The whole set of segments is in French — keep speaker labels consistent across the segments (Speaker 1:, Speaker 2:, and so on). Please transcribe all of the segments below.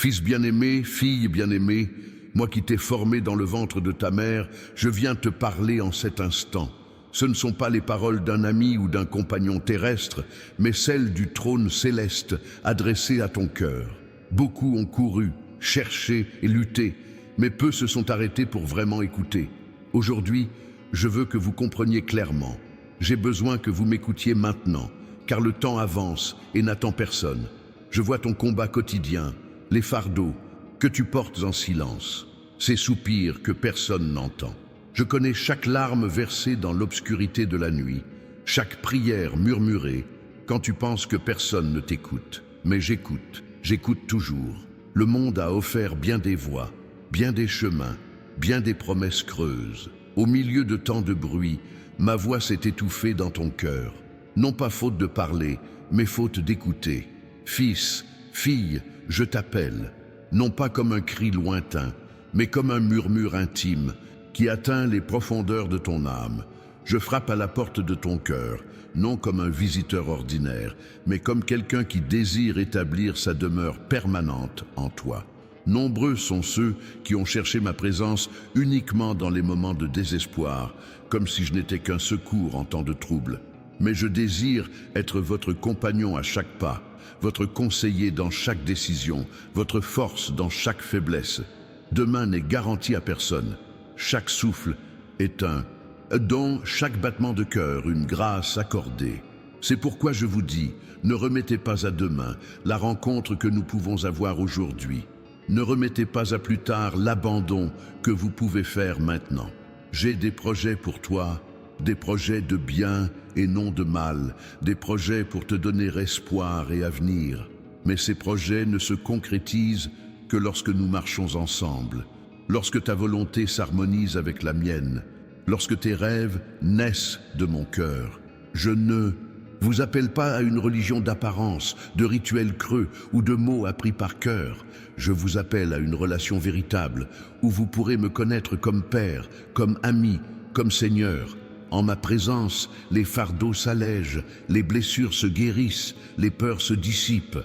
Speaker 1: Fils bien-aimé, fille bien-aimée, moi qui t'ai formé dans le ventre de ta mère, je viens te parler en cet instant. Ce ne sont pas les paroles d'un ami ou d'un compagnon terrestre, mais celles du trône céleste adressées à ton cœur. Beaucoup ont couru, cherché et lutté, mais peu se sont arrêtés pour vraiment écouter. Aujourd'hui, je veux que vous compreniez clairement. J'ai besoin que vous m'écoutiez maintenant, car le temps avance et n'attend personne. Je vois ton combat quotidien, les fardeaux que tu portes en silence, ces soupirs que personne n'entend. Je connais chaque larme versée dans l'obscurité de la nuit, chaque prière murmurée quand tu penses que personne ne t'écoute. Mais j'écoute toujours. Le monde a offert bien des voies, bien des chemins, bien des promesses creuses. Au milieu de tant de bruit, ma voix s'est étouffée dans ton cœur. Non pas faute de parler, mais faute d'écouter. Fils, fille, je t'appelle, non pas comme un cri lointain, mais comme un murmure intime qui atteint les profondeurs de ton âme. Je frappe à la porte de ton cœur, non comme un visiteur ordinaire, mais comme quelqu'un qui désire établir sa demeure permanente en toi. Nombreux sont ceux qui ont cherché ma présence uniquement dans les moments de désespoir, comme si je n'étais qu'un secours en temps de trouble. Mais je désire être votre compagnon à chaque pas, votre conseiller dans chaque décision, votre force dans chaque faiblesse. Demain n'est garanti à personne. Chaque souffle est un don, chaque battement de cœur une grâce accordée. C'est pourquoi je vous dis, ne remettez pas à demain la rencontre que nous pouvons avoir aujourd'hui. Ne remettez pas à plus tard l'abandon que vous pouvez faire maintenant. J'ai des projets pour toi, des projets de bien et non de mal, des projets pour te donner espoir et avenir. Mais ces projets ne se concrétisent que lorsque nous marchons ensemble, lorsque ta volonté s'harmonise avec la mienne, lorsque tes rêves naissent de mon cœur. Je ne vous appelle pas à une religion d'apparence, de rituels creux ou de mots appris par cœur. Je vous appelle à une relation véritable où vous pourrez me connaître comme père, comme ami, comme Seigneur. En ma présence, les fardeaux s'allègent, les blessures se guérissent, les peurs se dissipent.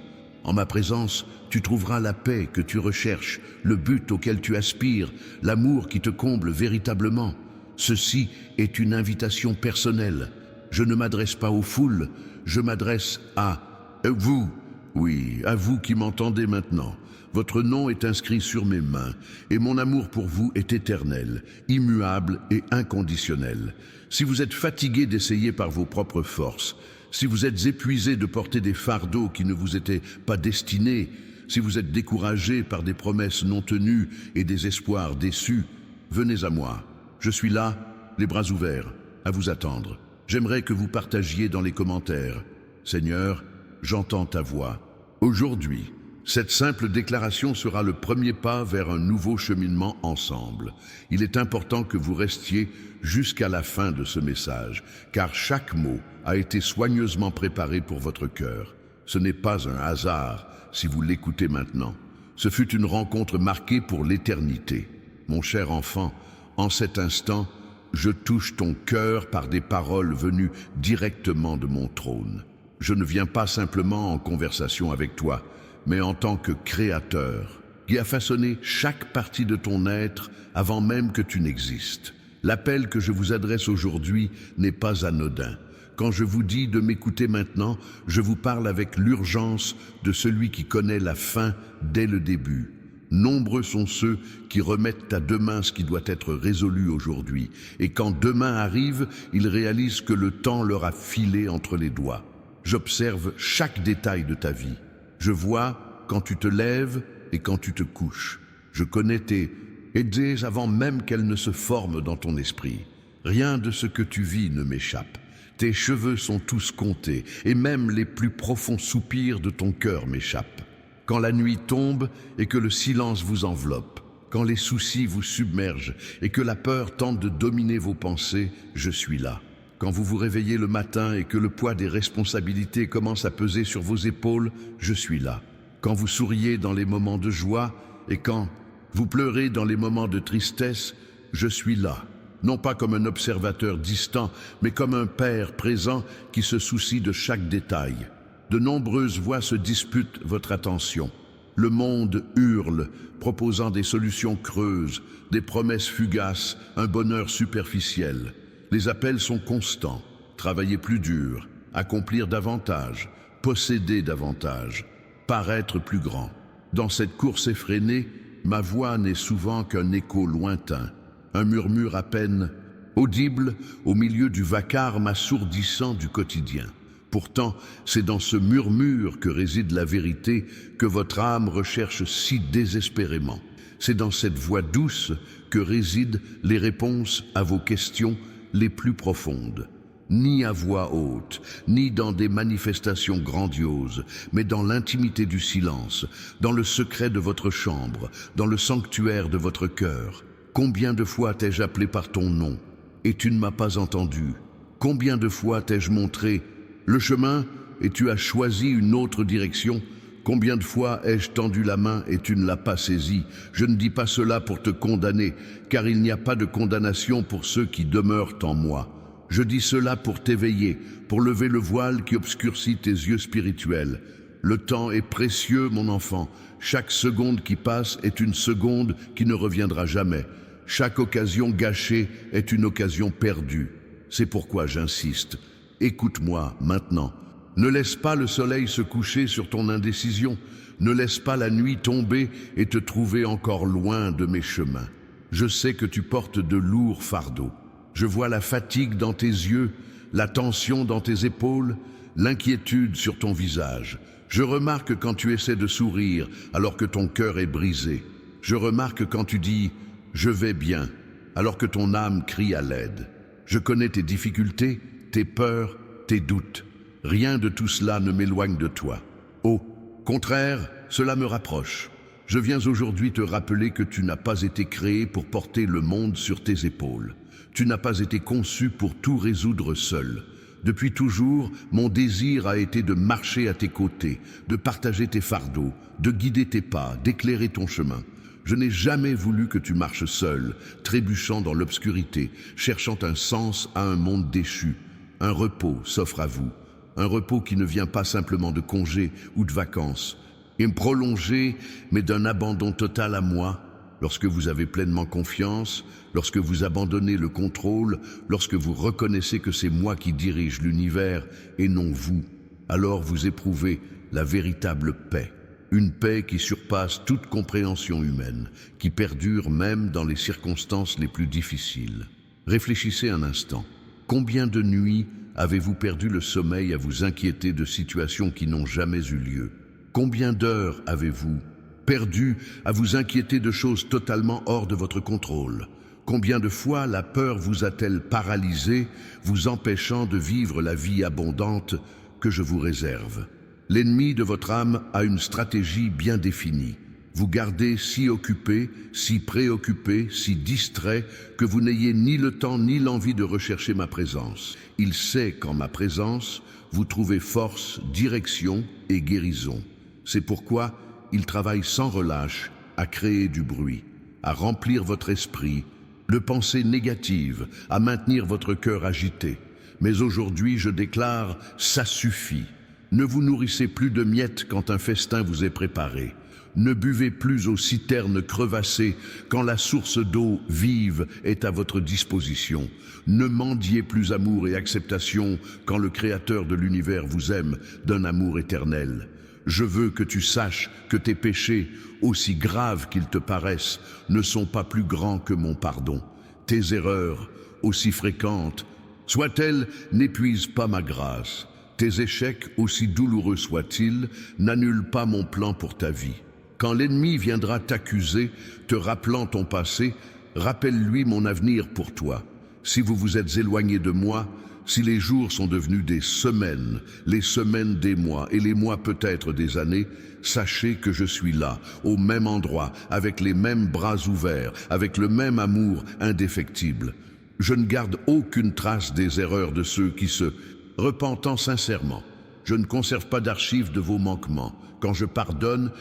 Speaker 1: En ma présence, tu trouveras la paix que tu recherches, le but auquel tu aspires, l'amour qui te comble véritablement. Ceci est une invitation personnelle. Je ne m'adresse pas aux foules, je m'adresse à vous. Oui, à vous qui m'entendez maintenant. Votre nom est inscrit sur mes mains, et mon amour pour vous est éternel, immuable et inconditionnel. Si vous êtes fatigué d'essayer par vos propres forces, si vous êtes épuisé de porter des fardeaux qui ne vous étaient pas destinés, si vous êtes découragé par des promesses non tenues et des espoirs déçus, venez à moi. Je suis là, les bras ouverts, à vous attendre. J'aimerais que vous partagiez dans les commentaires. Seigneur, j'entends ta voix. Aujourd'hui, cette simple déclaration sera le premier pas vers un nouveau cheminement ensemble. Il est important que vous restiez jusqu'à la fin de ce message, car chaque mot a été soigneusement préparé pour votre cœur. Ce n'est pas un hasard si vous l'écoutez maintenant. Ce fut une rencontre marquée pour l'éternité. Mon cher enfant, en cet instant, je touche ton cœur par des paroles venues directement de mon trône. Je ne viens pas simplement en conversation avec toi, mais en tant que créateur, qui a façonné chaque partie de ton être avant même que tu n'existes. L'appel que je vous adresse aujourd'hui n'est pas anodin. Quand je vous dis de m'écouter maintenant, je vous parle avec l'urgence de celui qui connaît la fin dès le début. Nombreux sont ceux qui remettent à demain ce qui doit être résolu aujourd'hui. Et quand demain arrive, ils réalisent que le temps leur a filé entre les doigts. J'observe chaque détail de ta vie. Je vois quand tu te lèves et quand tu te couches. Je connais tes idées avant même qu'elles ne se forment dans ton esprit. Rien de ce que tu vis ne m'échappe. Tes cheveux sont tous comptés et même les plus profonds soupirs de ton cœur m'échappent. Quand la nuit tombe et que le silence vous enveloppe, quand les soucis vous submergent et que la peur tente de dominer vos pensées, je suis là. Quand vous vous réveillez le matin et que le poids des responsabilités commence à peser sur vos épaules, je suis là. Quand vous souriez dans les moments de joie et quand vous pleurez dans les moments de tristesse, je suis là. Non pas comme un observateur distant, mais comme un père présent qui se soucie de chaque détail. De nombreuses voix se disputent votre attention. Le monde hurle, proposant des solutions creuses, des promesses fugaces, un bonheur superficiel. Les appels sont constants. Travailler plus dur, accomplir davantage, posséder davantage, paraître plus grand. Dans cette course effrénée, ma voix n'est souvent qu'un écho lointain, un murmure à peine audible au milieu du vacarme assourdissant du quotidien. Pourtant, c'est dans ce murmure que réside la vérité que votre âme recherche si désespérément. C'est dans cette voix douce que résident les réponses à vos questions les plus profondes. Ni à voix haute, ni dans des manifestations grandioses, mais dans l'intimité du silence, dans le secret de votre chambre, dans le sanctuaire de votre cœur. Combien de fois t'ai-je appelé par ton nom, et tu ne m'as pas entendu? Combien de fois t'ai-je montré le chemin, et tu as choisi une autre direction? Combien de fois ai-je tendu la main et tu ne l'as pas saisie? Je ne dis pas cela pour te condamner, car il n'y a pas de condamnation pour ceux qui demeurent en moi. Je dis cela pour t'éveiller, pour lever le voile qui obscurcit tes yeux spirituels. Le temps est précieux, mon enfant. Chaque seconde qui passe est une seconde qui ne reviendra jamais. Chaque occasion gâchée est une occasion perdue. C'est pourquoi j'insiste. Écoute-moi maintenant. Ne laisse pas le soleil se coucher sur ton indécision. Ne laisse pas la nuit tomber et te trouver encore loin de mes chemins. Je sais que tu portes de lourds fardeaux. Je vois la fatigue dans tes yeux, la tension dans tes épaules, l'inquiétude sur ton visage. Je remarque quand tu essaies de sourire alors que ton cœur est brisé. Je remarque quand tu dis « je vais bien » alors que ton âme crie à l'aide. Je connais tes difficultés, tes peurs, tes doutes. Rien de tout cela ne m'éloigne de toi. Au contraire, cela me rapproche. Je viens aujourd'hui te rappeler que tu n'as pas été créé pour porter le monde sur tes épaules. Tu n'as pas été conçu pour tout résoudre seul. Depuis toujours, mon désir a été de marcher à tes côtés, de partager tes fardeaux, de guider tes pas, d'éclairer ton chemin. Je n'ai jamais voulu que tu marches seul, trébuchant dans l'obscurité, cherchant un sens à un monde déchu. Un repos s'offre à vous, un repos qui ne vient pas simplement de congés ou de vacances, et prolongé, mais d'un abandon total à moi. Lorsque vous avez pleinement confiance, lorsque vous abandonnez le contrôle, lorsque vous reconnaissez que c'est moi qui dirige l'univers et non vous, alors vous éprouvez la véritable paix. Une paix qui surpasse toute compréhension humaine, qui perdure même dans les circonstances les plus difficiles. Réfléchissez un instant. Combien de nuits avez-vous perdu le sommeil à vous inquiéter de situations qui n'ont jamais eu lieu? Combien d'heures avez-vous perdu à vous inquiéter de choses totalement hors de votre contrôle? Combien de fois la peur vous a-t-elle paralysé, vous empêchant de vivre la vie abondante que je vous réserve? L'ennemi de votre âme a une stratégie bien définie. Vous gardez si occupé, si préoccupé, si distrait que vous n'ayez ni le temps ni l'envie de rechercher ma présence. Il sait qu'en ma présence, vous trouvez force, direction et guérison. C'est pourquoi il travaille sans relâche à créer du bruit, à remplir votre esprit de pensées négatives, à maintenir votre cœur agité. Mais aujourd'hui, je déclare, ça suffit. Ne vous nourrissez plus de miettes quand un festin vous est préparé. Ne buvez plus aux citernes crevassées quand la source d'eau vive est à votre disposition. Ne mendiez plus amour et acceptation quand le Créateur de l'univers vous aime d'un amour éternel. Je veux que tu saches que tes péchés, aussi graves qu'ils te paraissent, ne sont pas plus grands que mon pardon. Tes erreurs, aussi fréquentes soient-elles, n'épuisent pas ma grâce. Tes échecs, aussi douloureux soient-ils, n'annulent pas mon plan pour ta vie. Quand l'ennemi viendra t'accuser, te rappelant ton passé, rappelle-lui mon avenir pour toi. Si vous vous êtes éloigné de moi, si les jours sont devenus des semaines, les semaines des mois et les mois peut-être des années, sachez que je suis là, au même endroit, avec les mêmes bras ouverts, avec le même amour indéfectible. Je ne garde aucune trace des erreurs de ceux qui se repentant sincèrement. Je ne conserve pas d'archives de vos manquements. Quand je pardonne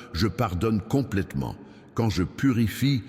Speaker 1: complètement. Quand je purifie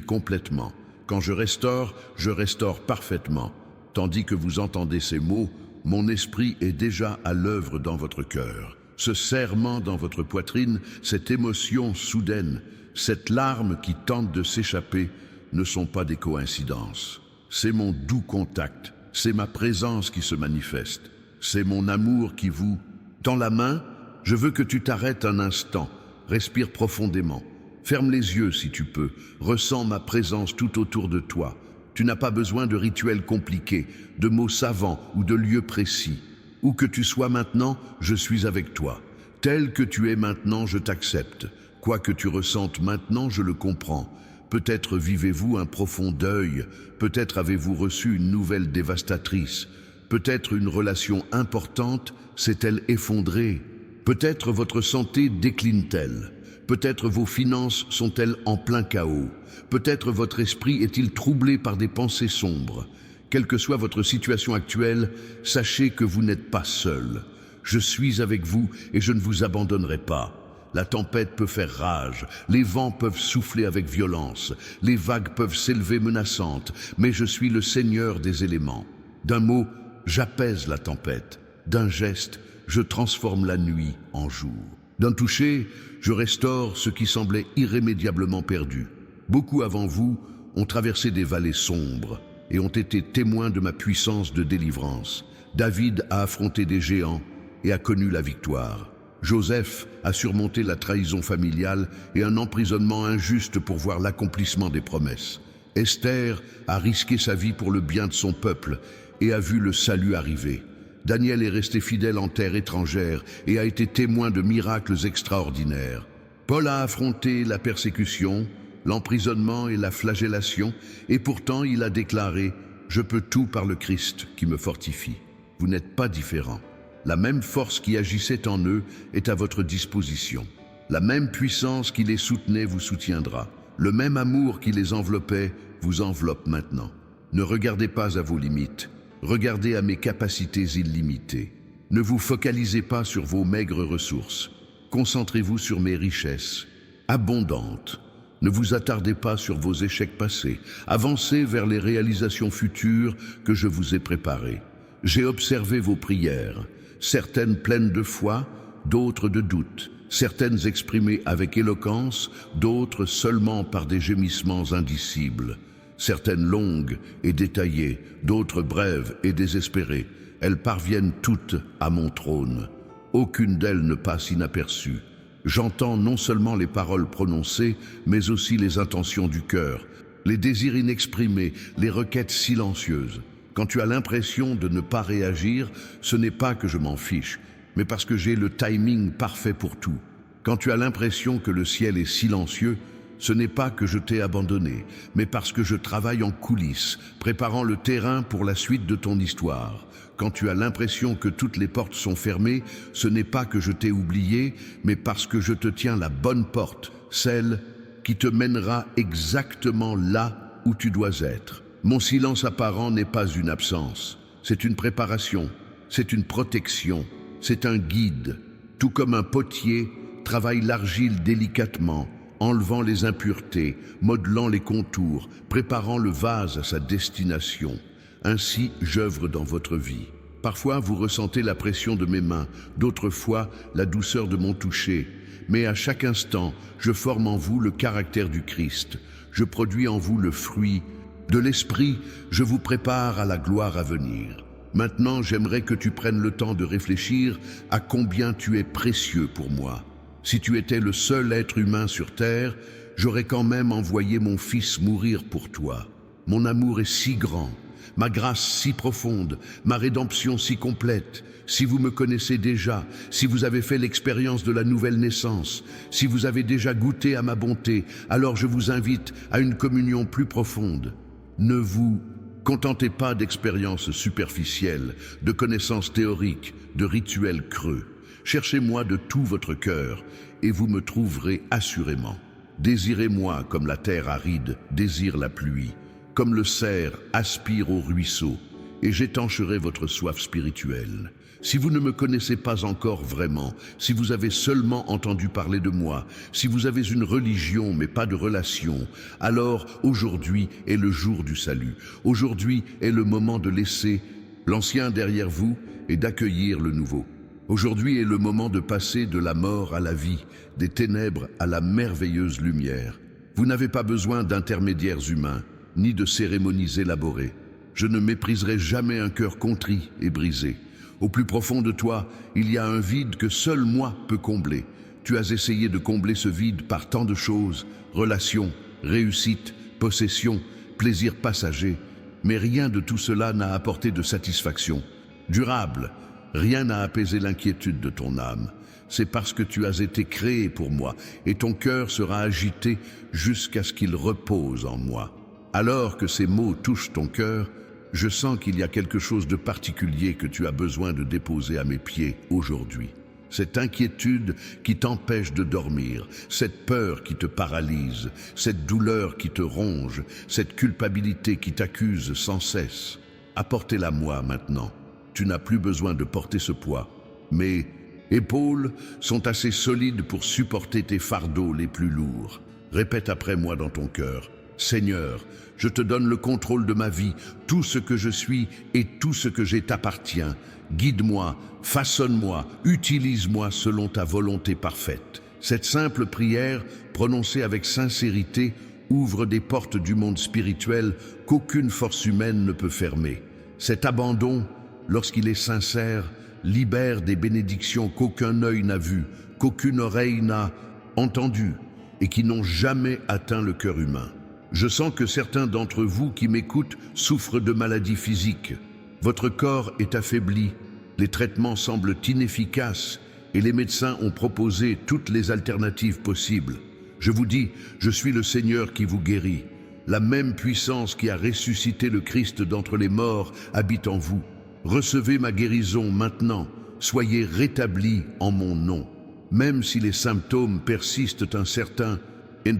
Speaker 1: complètement. Quand je restaure parfaitement. Tandis que vous entendez ces mots, mon esprit est déjà à l'œuvre dans votre cœur. Ce serrement dans votre poitrine, cette émotion soudaine, cette larme qui tente de s'échapper, ne sont pas des coïncidences. C'est mon doux contact, c'est ma présence qui se manifeste, c'est mon amour qui vous... Tends la main, je veux que tu t'arrêtes un instant, respire profondément. Ferme les yeux si tu peux, ressens ma présence tout autour de toi. Tu n'as pas besoin de rituels compliqués, de mots savants ou de lieux précis. Où que tu sois maintenant, je suis avec toi. Tel que tu es maintenant, je t'accepte. Quoi que tu ressentes maintenant, je le comprends. Peut-être vivez-vous un profond deuil, peut-être avez-vous reçu une nouvelle dévastatrice, peut-être une relation importante s'est-elle effondrée, peut-être votre santé décline-t-elle. Peut-être vos finances sont-elles en plein chaos. Peut-être votre esprit est-il troublé par des pensées sombres. Quelle que soit votre situation actuelle, sachez que vous n'êtes pas seul. Je suis avec vous et je ne vous abandonnerai pas. La tempête peut faire rage, les vents peuvent souffler avec violence, les vagues peuvent s'élever menaçantes, mais je suis le Seigneur des éléments. D'un mot, j'apaise la tempête. D'un geste, je transforme la nuit en jour. D'un toucher, je restaure ce qui semblait irrémédiablement perdu. Beaucoup avant vous ont traversé des vallées sombres et ont été témoins de ma puissance de délivrance. David a affronté des géants et a connu la victoire. Joseph a surmonté la trahison familiale et un emprisonnement injuste pour voir l'accomplissement des promesses. Esther a risqué sa vie pour le bien de son peuple et a vu le salut arriver. Daniel est resté fidèle en terre étrangère et a été témoin de miracles extraordinaires. Paul a affronté la persécution, l'emprisonnement et la flagellation, et pourtant il a déclaré « Je peux tout par le Christ qui me fortifie ». Vous n'êtes pas différents. La même force qui agissait en eux est à votre disposition. La même puissance qui les soutenait vous soutiendra. Le même amour qui les enveloppait vous enveloppe maintenant. Ne regardez pas à vos limites. Regardez à mes capacités illimitées. Ne vous focalisez pas sur vos maigres ressources. Concentrez-vous sur mes richesses abondantes. Ne vous attardez pas sur vos échecs passés. Avancez vers les réalisations futures que je vous ai préparées. J'ai observé vos prières, certaines pleines de foi, d'autres de doute, certaines exprimées avec éloquence, d'autres seulement par des gémissements indicibles. Certaines longues et détaillées, d'autres brèves et désespérées. Elles parviennent toutes à mon trône. Aucune d'elles ne passe inaperçue. J'entends non seulement les paroles prononcées, mais aussi les intentions du cœur, les désirs inexprimés, les requêtes silencieuses. Quand tu as l'impression de ne pas réagir, ce n'est pas que je m'en fiche, mais parce que j'ai le timing parfait pour tout. Quand tu as l'impression que le ciel est silencieux, ce n'est pas que je t'ai abandonné, mais parce que je travaille en coulisses, préparant le terrain pour la suite de ton histoire. Quand tu as l'impression que toutes les portes sont fermées, ce n'est pas que je t'ai oublié, mais parce que je te tiens la bonne porte, celle qui te mènera exactement là où tu dois être. Mon silence apparent n'est pas une absence, c'est une préparation, c'est une protection, c'est un guide. Tout comme un potier travaille l'argile délicatement, enlevant les impuretés, modelant les contours, préparant le vase à sa destination. Ainsi, j'œuvre dans votre vie. Parfois, vous ressentez la pression de mes mains, d'autres fois, la douceur de mon toucher. Mais à chaque instant, je forme en vous le caractère du Christ. Je produis en vous le fruit de l'Esprit. Je vous prépare à la gloire à venir. Maintenant, j'aimerais que tu prennes le temps de réfléchir à combien tu es précieux pour moi. Si tu étais le seul être humain sur terre, j'aurais quand même envoyé mon Fils mourir pour toi. Mon amour est si grand, ma grâce si profonde, ma rédemption si complète. Si vous me connaissez déjà, si vous avez fait l'expérience de la nouvelle naissance, si vous avez déjà goûté à ma bonté, alors je vous invite à une communion plus profonde. Ne vous contentez pas d'expériences superficielles, de connaissances théoriques, de rituels creux. Cherchez-moi de tout votre cœur, et vous me trouverez assurément. Désirez-moi comme la terre aride désire la pluie, comme le cerf aspire au ruisseau, et j'étancherai votre soif spirituelle. Si vous ne me connaissez pas encore vraiment, si vous avez seulement entendu parler de moi, si vous avez une religion mais pas de relation, alors aujourd'hui est le jour du salut. Aujourd'hui est le moment de laisser l'ancien derrière vous et d'accueillir le nouveau. Aujourd'hui est le moment de passer de la mort à la vie, des ténèbres à la merveilleuse lumière. Vous n'avez pas besoin d'intermédiaires humains, ni de cérémonies élaborées. Je ne mépriserai jamais un cœur contrit et brisé. Au plus profond de toi, il y a un vide que seul moi peux combler. Tu as essayé de combler ce vide par tant de choses, relations, réussite, possession, plaisir passager, mais rien de tout cela n'a apporté de satisfaction durable. Rien n'a apaisé l'inquiétude de ton âme. C'est parce que tu as été créé pour moi, et ton cœur sera agité jusqu'à ce qu'il repose en moi. Alors que ces mots touchent ton cœur, je sens qu'il y a quelque chose de particulier que tu as besoin de déposer à mes pieds aujourd'hui. Cette inquiétude qui t'empêche de dormir, cette peur qui te paralyse, cette douleur qui te ronge, cette culpabilité qui t'accuse sans cesse. Apportez-la moi maintenant. Tu n'as plus besoin de porter ce poids. Mes épaules sont assez solides pour supporter tes fardeaux les plus lourds. Répète après moi dans ton cœur. Seigneur, je te donne le contrôle de ma vie. Tout ce que je suis et tout ce que j'ai t'appartient. Guide-moi, façonne-moi, utilise-moi selon ta volonté parfaite. Cette simple prière, prononcée avec sincérité, ouvre des portes du monde spirituel qu'aucune force humaine ne peut fermer. Cet abandon, lorsqu'il est sincère, libère des bénédictions qu'aucun œil n'a vues, qu'aucune oreille n'a entendues et qui n'ont jamais atteint le cœur humain. Je sens que certains d'entre vous qui m'écoutent souffrent de maladies physiques. Votre corps est affaibli, les traitements semblent inefficaces et les médecins ont proposé toutes les alternatives possibles. Je vous dis, je suis le Seigneur qui vous guérit. La même puissance qui a ressuscité le Christ d'entre les morts habite en vous. Recevez ma guérison maintenant, soyez rétablis en mon nom. Même si les symptômes persistent un certain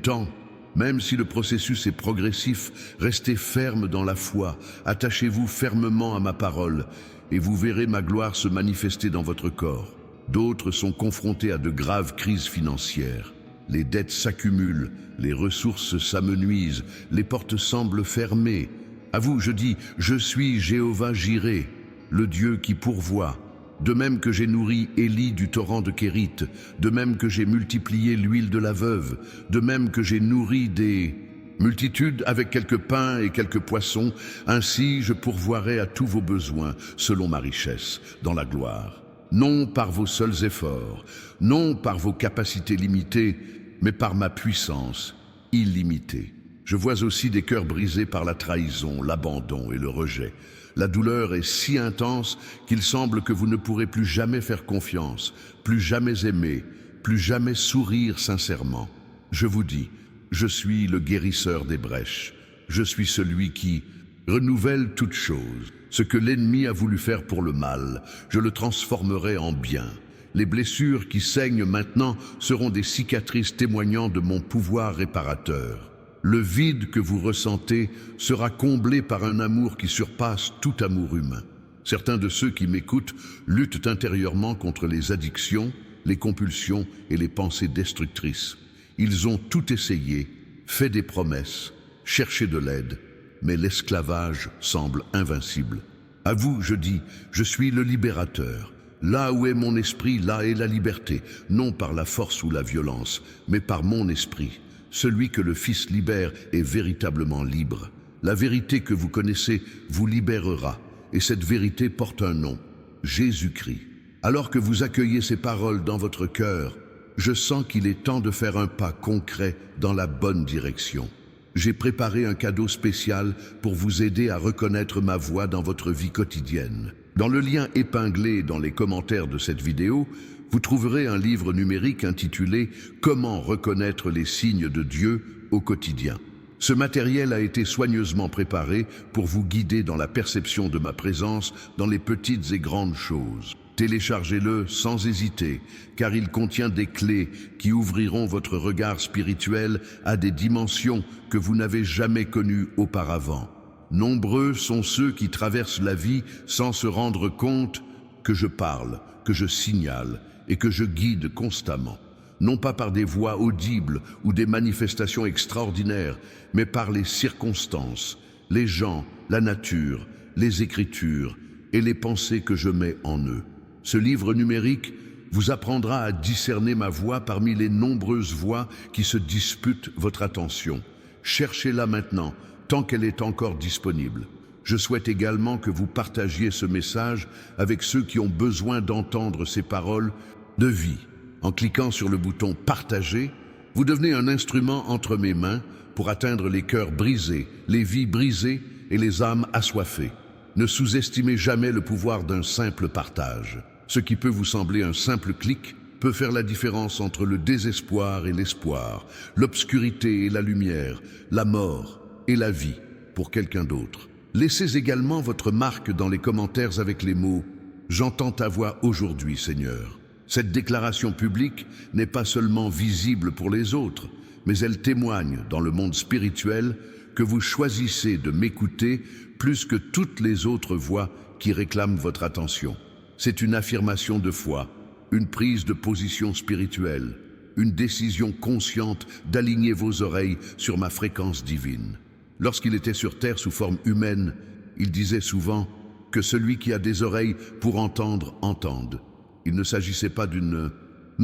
Speaker 1: temps, même si le processus est progressif, restez ferme dans la foi, attachez-vous fermement à ma parole, et vous verrez ma gloire se manifester dans votre corps. D'autres sont confrontés à de graves crises financières. Les dettes s'accumulent, les ressources s'amenuisent, les portes semblent fermées. À vous, je dis, je suis Jéhovah Jireh, le Dieu qui pourvoit. De même que j'ai nourri Élie du torrent de Kérith, de même que j'ai multiplié l'huile de la veuve, de même que j'ai nourri des multitudes avec quelques pains et quelques poissons, ainsi je pourvoirai à tous vos besoins, selon ma richesse, dans la gloire. Non par vos seuls efforts, non par vos capacités limitées, mais par ma puissance illimitée. Je vois aussi des cœurs brisés par la trahison, l'abandon et le rejet. La douleur est si intense qu'il semble que vous ne pourrez plus jamais faire confiance, plus jamais aimer, plus jamais sourire sincèrement. Je vous dis, je suis le guérisseur des brèches. Je suis celui qui renouvelle toutes choses. Ce que l'ennemi a voulu faire pour le mal, je le transformerai en bien. Les blessures qui saignent maintenant seront des cicatrices témoignant de mon pouvoir réparateur. Le vide que vous ressentez sera comblé par un amour qui surpasse tout amour humain. Certains de ceux qui m'écoutent luttent intérieurement contre les addictions, les compulsions et les pensées destructrices. Ils ont tout essayé, fait des promesses, cherché de l'aide, mais l'esclavage semble invincible. À vous, je dis, je suis le libérateur. Là où est mon esprit, là est la liberté, non par la force ou la violence, mais par mon esprit. Celui que le Fils libère est véritablement libre. La vérité que vous connaissez vous libérera, et cette vérité porte un nom, Jésus-Christ. Alors que vous accueillez ces paroles dans votre cœur, je sens qu'il est temps de faire un pas concret dans la bonne direction. J'ai préparé un cadeau spécial pour vous aider à reconnaître ma voix dans votre vie quotidienne. Dans le lien épinglé dans les commentaires de cette vidéo, vous trouverez un livre numérique intitulé « Comment reconnaître les signes de Dieu au quotidien ». Ce matériel a été soigneusement préparé pour vous guider dans la perception de ma présence dans les petites et grandes choses. Téléchargez-le sans hésiter, car il contient des clés qui ouvriront votre regard spirituel à des dimensions que vous n'avez jamais connues auparavant. Nombreux sont ceux qui traversent la vie sans se rendre compte que je parle, que je signale et que je guide constamment. Non pas par des voix audibles ou des manifestations extraordinaires, mais par les circonstances, les gens, la nature, les écritures et les pensées que je mets en eux. Ce livre numérique vous apprendra à discerner ma voix parmi les nombreuses voix qui se disputent votre attention. Cherchez-la maintenant, tant qu'elle est encore disponible. Je souhaite également que vous partagiez ce message avec ceux qui ont besoin d'entendre ces paroles de vie. En cliquant sur le bouton « Partager », vous devenez un instrument entre mes mains pour atteindre les cœurs brisés, les vies brisées et les âmes assoiffées. Ne sous-estimez jamais le pouvoir d'un simple partage. Ce qui peut vous sembler un simple clic peut faire la différence entre le désespoir et l'espoir, l'obscurité et la lumière, la mort et la vie pour quelqu'un d'autre. Laissez également votre marque dans les commentaires avec les mots « J'entends ta voix aujourd'hui, Seigneur ». Cette déclaration publique n'est pas seulement visible pour les autres, mais elle témoigne dans le monde spirituel que vous choisissez de m'écouter plus que toutes les autres voix qui réclament votre attention. C'est une affirmation de foi, une prise de position spirituelle, une décision consciente d'aligner vos oreilles sur ma fréquence divine. Lorsqu'il était sur terre sous forme humaine, il disait souvent que celui qui a des oreilles pour entendre, entende. Il ne s'agissait pas d'une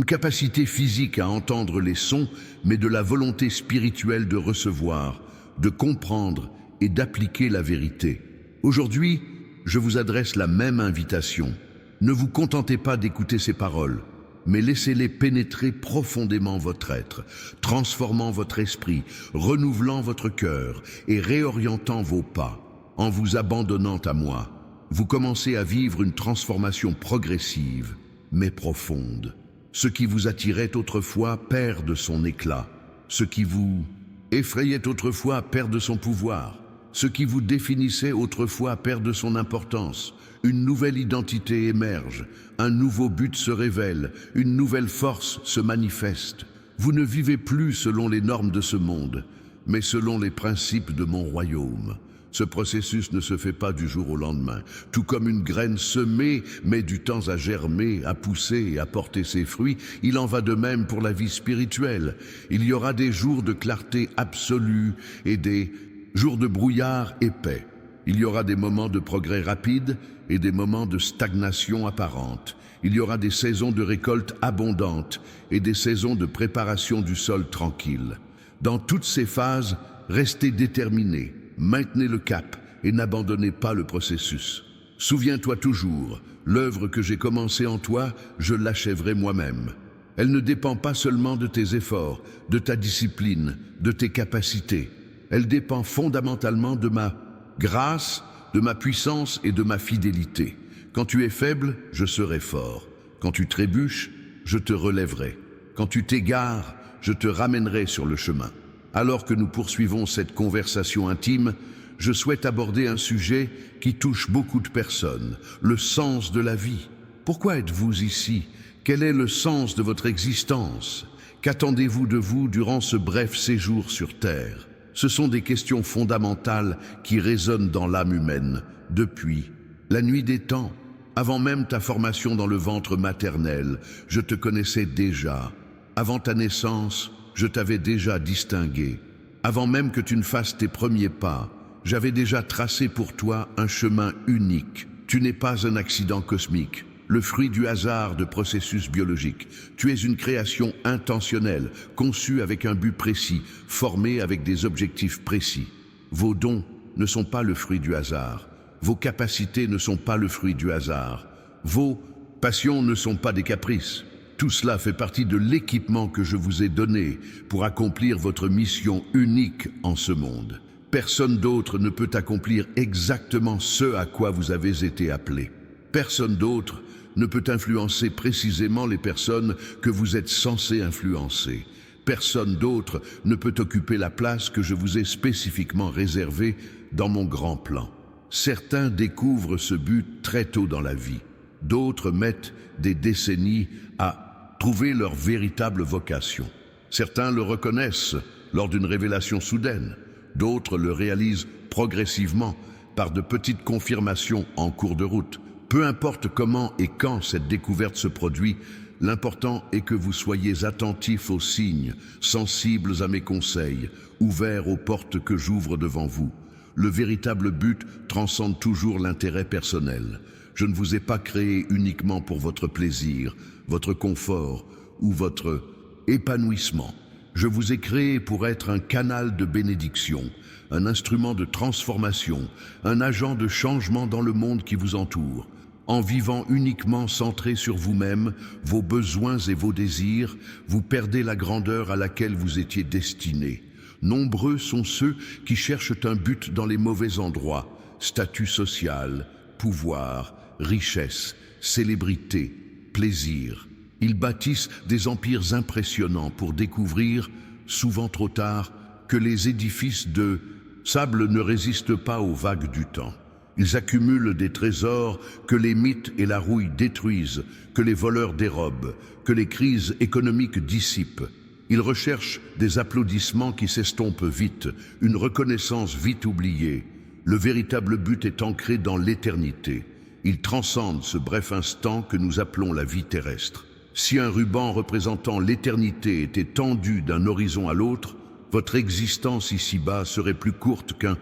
Speaker 1: capacité physique à entendre les sons, mais de la volonté spirituelle de recevoir, de comprendre et d'appliquer la vérité. Aujourd'hui, je vous adresse la même invitation. Ne vous contentez pas d'écouter ces paroles, mais laissez-les pénétrer profondément votre être, transformant votre esprit, renouvelant votre cœur et réorientant vos pas. En vous abandonnant à moi, vous commencez à vivre une transformation progressive, mais profonde. Ce qui vous attirait autrefois perd de son éclat. Ce qui vous effrayait autrefois perd de son pouvoir. Ce qui vous définissait autrefois perd de son importance. Une nouvelle identité émerge, un nouveau but se révèle, une nouvelle force se manifeste. Vous ne vivez plus selon les normes de ce monde, mais selon les principes de mon royaume. Ce processus ne se fait pas du jour au lendemain. Tout comme une graine semée met du temps à germer, à pousser et à porter ses fruits, il en va de même pour la vie spirituelle. Il y aura des jours de clarté absolue et des jours de brouillard épais. Il y aura des moments de progrès rapide et des moments de stagnation apparente. Il y aura des saisons de récolte abondantes et des saisons de préparation du sol tranquille. Dans toutes ces phases, restez déterminés, maintenez le cap et n'abandonnez pas le processus. Souviens-toi toujours, l'œuvre que j'ai commencée en toi, je l'achèverai moi-même. Elle ne dépend pas seulement de tes efforts, de ta discipline, de tes capacités. Elle dépend fondamentalement de ma grâce, de ma puissance et de ma fidélité. Quand tu es faible, je serai fort. Quand tu trébuches, je te relèverai. Quand tu t'égares, je te ramènerai sur le chemin. Alors que nous poursuivons cette conversation intime, je souhaite aborder un sujet qui touche beaucoup de personnes, le sens de la vie. Pourquoi êtes-vous ici? Quel est le sens de votre existence? Qu'attendez-vous de vous durant ce bref séjour sur Terre? Ce sont des questions fondamentales qui résonnent dans l'âme humaine depuis la nuit des temps. Avant même ta formation dans le ventre maternel, je te connaissais déjà. Avant ta naissance, je t'avais déjà distingué. Avant même que tu ne fasses tes premiers pas, j'avais déjà tracé pour toi un chemin unique. Tu n'es pas un accident cosmique, le fruit du hasard de processus biologiques. Tu es une création intentionnelle, conçue avec un but précis, formée avec des objectifs précis. Vos dons ne sont pas le fruit du hasard. Vos capacités ne sont pas le fruit du hasard. Vos passions ne sont pas des caprices. Tout cela fait partie de l'équipement que je vous ai donné pour accomplir votre mission unique en ce monde. Personne d'autre ne peut accomplir exactement ce à quoi vous avez été appelés. Personne d'autre ne peut influencer précisément les personnes que vous êtes censés influencer. Personne d'autre ne peut occuper la place que je vous ai spécifiquement réservée dans mon grand plan. Certains découvrent ce but très tôt dans la vie. D'autres mettent des décennies à trouver leur véritable vocation. Certains le reconnaissent lors d'une révélation soudaine. D'autres le réalisent progressivement par de petites confirmations en cours de route. Peu importe comment et quand cette découverte se produit, l'important est que vous soyez attentifs aux signes, sensibles à mes conseils, ouverts aux portes que j'ouvre devant vous. Le véritable but transcende toujours l'intérêt personnel. Je ne vous ai pas créé uniquement pour votre plaisir, votre confort ou votre épanouissement. Je vous ai créé pour être un canal de bénédiction, un instrument de transformation, un agent de changement dans le monde qui vous entoure. En vivant uniquement centré sur vous-même, vos besoins et vos désirs, vous perdez la grandeur à laquelle vous étiez destiné. Nombreux sont ceux qui cherchent un but dans les mauvais endroits, statut social, pouvoir, richesse, célébrité, plaisir. Ils bâtissent des empires impressionnants pour découvrir, souvent trop tard, que les édifices de sable ne résistent pas aux vagues du temps. Ils accumulent des trésors que les mythes et la rouille détruisent, que les voleurs dérobent, que les crises économiques dissipent. Ils recherchent des applaudissements qui s'estompent vite, une reconnaissance vite oubliée. Le véritable but est ancré dans l'éternité. Ils transcendent ce bref instant que nous appelons la vie terrestre. Si un ruban représentant l'éternité était tendu d'un horizon à l'autre, votre existence ici-bas serait plus courte qu'un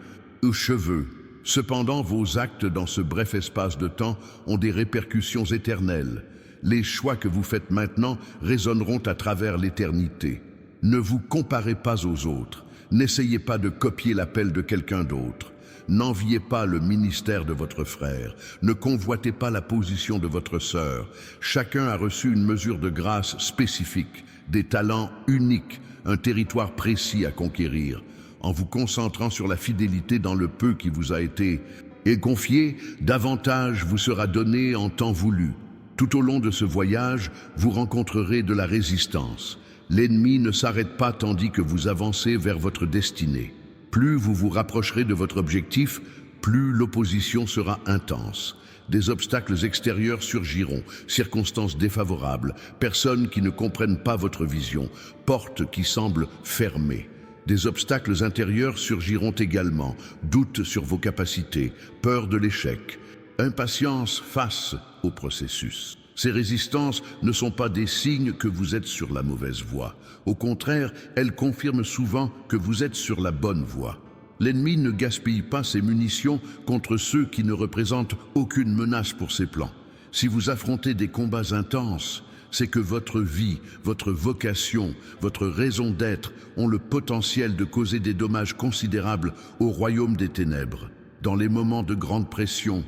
Speaker 1: cheveu. Cependant, vos actes dans ce bref espace de temps ont des répercussions éternelles. Les choix que vous faites maintenant résonneront à travers l'éternité. Ne vous comparez pas aux autres. N'essayez pas de copier l'appel de quelqu'un d'autre. N'enviez pas le ministère de votre frère. Ne convoitez pas la position de votre sœur. Chacun a reçu une mesure de grâce spécifique, des talents uniques, un territoire précis à conquérir. En vous concentrant sur la fidélité dans le peu qui vous a été confié, davantage vous sera donné en temps voulu. Tout au long de ce voyage, vous rencontrerez de la résistance. L'ennemi ne s'arrête pas tandis que vous avancez vers votre destinée. Plus vous vous rapprocherez de votre objectif, plus l'opposition sera intense. Des obstacles extérieurs surgiront, circonstances défavorables, personnes qui ne comprennent pas votre vision, portes qui semblent fermées. Des obstacles intérieurs surgiront également, doutes sur vos capacités, peur de l'échec, impatience face au processus. Ces résistances ne sont pas des signes que vous êtes sur la mauvaise voie. Au contraire, elles confirment souvent que vous êtes sur la bonne voie. L'ennemi ne gaspille pas ses munitions contre ceux qui ne représentent aucune menace pour ses plans. Si vous affrontez des combats intenses, c'est que votre vie, votre vocation, votre raison d'être ont le potentiel de causer des dommages considérables au royaume des ténèbres. Dans les moments de grande pression,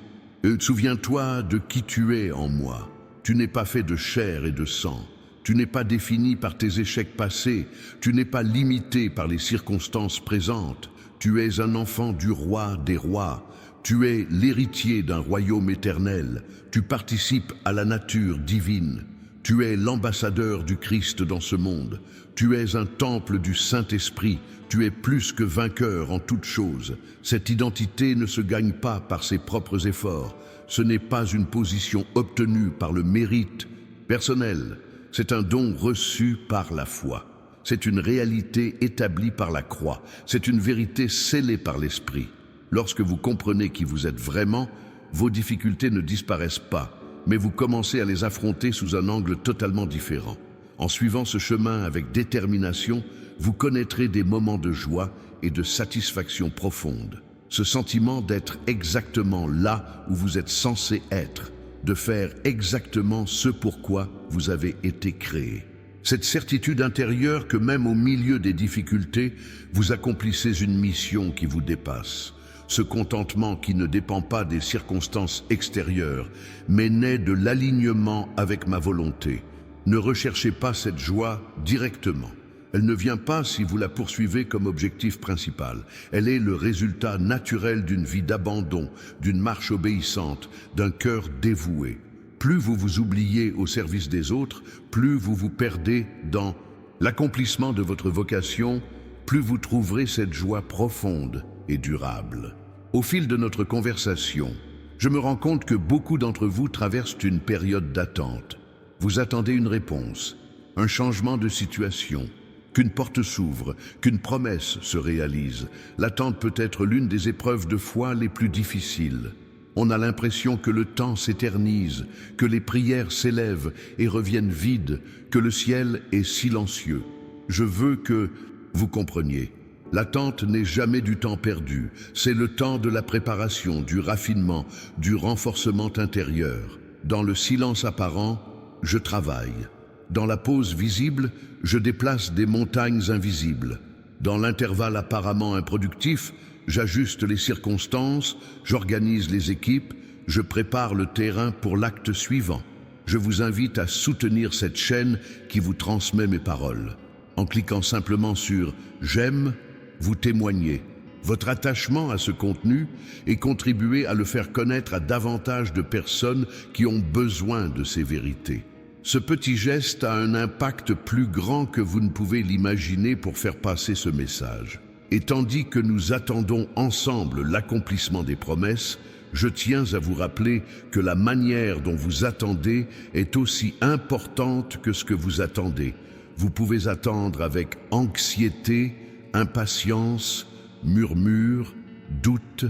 Speaker 1: souviens-toi de qui tu es en moi. Tu n'es pas fait de chair et de sang. Tu n'es pas défini par tes échecs passés. Tu n'es pas limité par les circonstances présentes. Tu es un enfant du roi des rois. Tu es l'héritier d'un royaume éternel. Tu participes à la nature divine. Tu es l'ambassadeur du Christ dans ce monde. Tu es un temple du Saint-Esprit. Tu es plus que vainqueur en toutes choses. Cette identité ne se gagne pas par ses propres efforts. Ce n'est pas une position obtenue par le mérite personnel. C'est un don reçu par la foi. C'est une réalité établie par la croix. C'est une vérité scellée par l'Esprit. Lorsque vous comprenez qui vous êtes vraiment, vos difficultés ne disparaissent pas, mais vous commencez à les affronter sous un angle totalement différent. En suivant ce chemin avec détermination, vous connaîtrez des moments de joie et de satisfaction profonde. Ce sentiment d'être exactement là où vous êtes censé être, de faire exactement ce pourquoi vous avez été créé. Cette certitude intérieure que même au milieu des difficultés, vous accomplissez une mission qui vous dépasse. Ce contentement qui ne dépend pas des circonstances extérieures, mais naît de l'alignement avec ma volonté. Ne recherchez pas cette joie directement. Elle ne vient pas si vous la poursuivez comme objectif principal. Elle est le résultat naturel d'une vie d'abandon, d'une marche obéissante, d'un cœur dévoué. Plus vous vous oubliez au service des autres, plus vous vous perdez dans l'accomplissement de votre vocation, plus vous trouverez cette joie profonde et durable. Au fil de notre conversation, je me rends compte que beaucoup d'entre vous traversent une période d'attente. Vous attendez une réponse, un changement de situation, qu'une porte s'ouvre, qu'une promesse se réalise. L'attente peut être l'une des épreuves de foi les plus difficiles. On a l'impression que le temps s'éternise, que les prières s'élèvent et reviennent vides, que le ciel est silencieux. Je veux que vous compreniez. L'attente n'est jamais du temps perdu, c'est le temps de la préparation, du raffinement, du renforcement intérieur. Dans le silence apparent, je travaille. Dans la pause visible, je déplace des montagnes invisibles. Dans l'intervalle apparemment improductif, j'ajuste les circonstances, j'organise les équipes, je prépare le terrain pour l'acte suivant. Je vous invite à soutenir cette chaîne qui vous transmet mes paroles. En cliquant simplement sur « J'aime », vous témoignez votre attachement à ce contenu et contribuez à le faire connaître à davantage de personnes qui ont besoin de ces vérités. Ce petit geste a un impact plus grand que vous ne pouvez l'imaginer pour faire passer ce message. Et tandis que nous attendons ensemble l'accomplissement des promesses, je tiens à vous rappeler que la manière dont vous attendez est aussi importante que ce que vous attendez. Vous pouvez attendre avec anxiété, impatience, murmure, doute,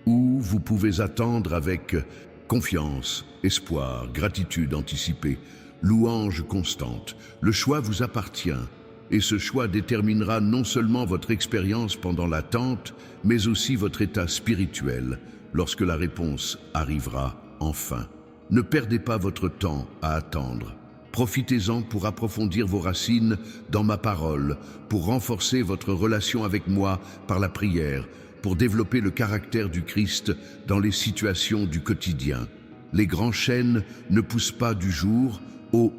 Speaker 1: ou vous pouvez attendre avec confiance, espoir, gratitude anticipée, louange constante. Le choix vous appartient, et ce choix déterminera non seulement votre expérience pendant l'attente, mais aussi votre état spirituel lorsque la réponse arrivera enfin. Ne perdez pas votre temps à attendre. Profitez-en pour approfondir vos racines dans ma parole, pour renforcer votre relation avec moi par la prière, pour développer le caractère du Christ dans les situations du quotidien. Les grands chênes ne poussent pas du jour au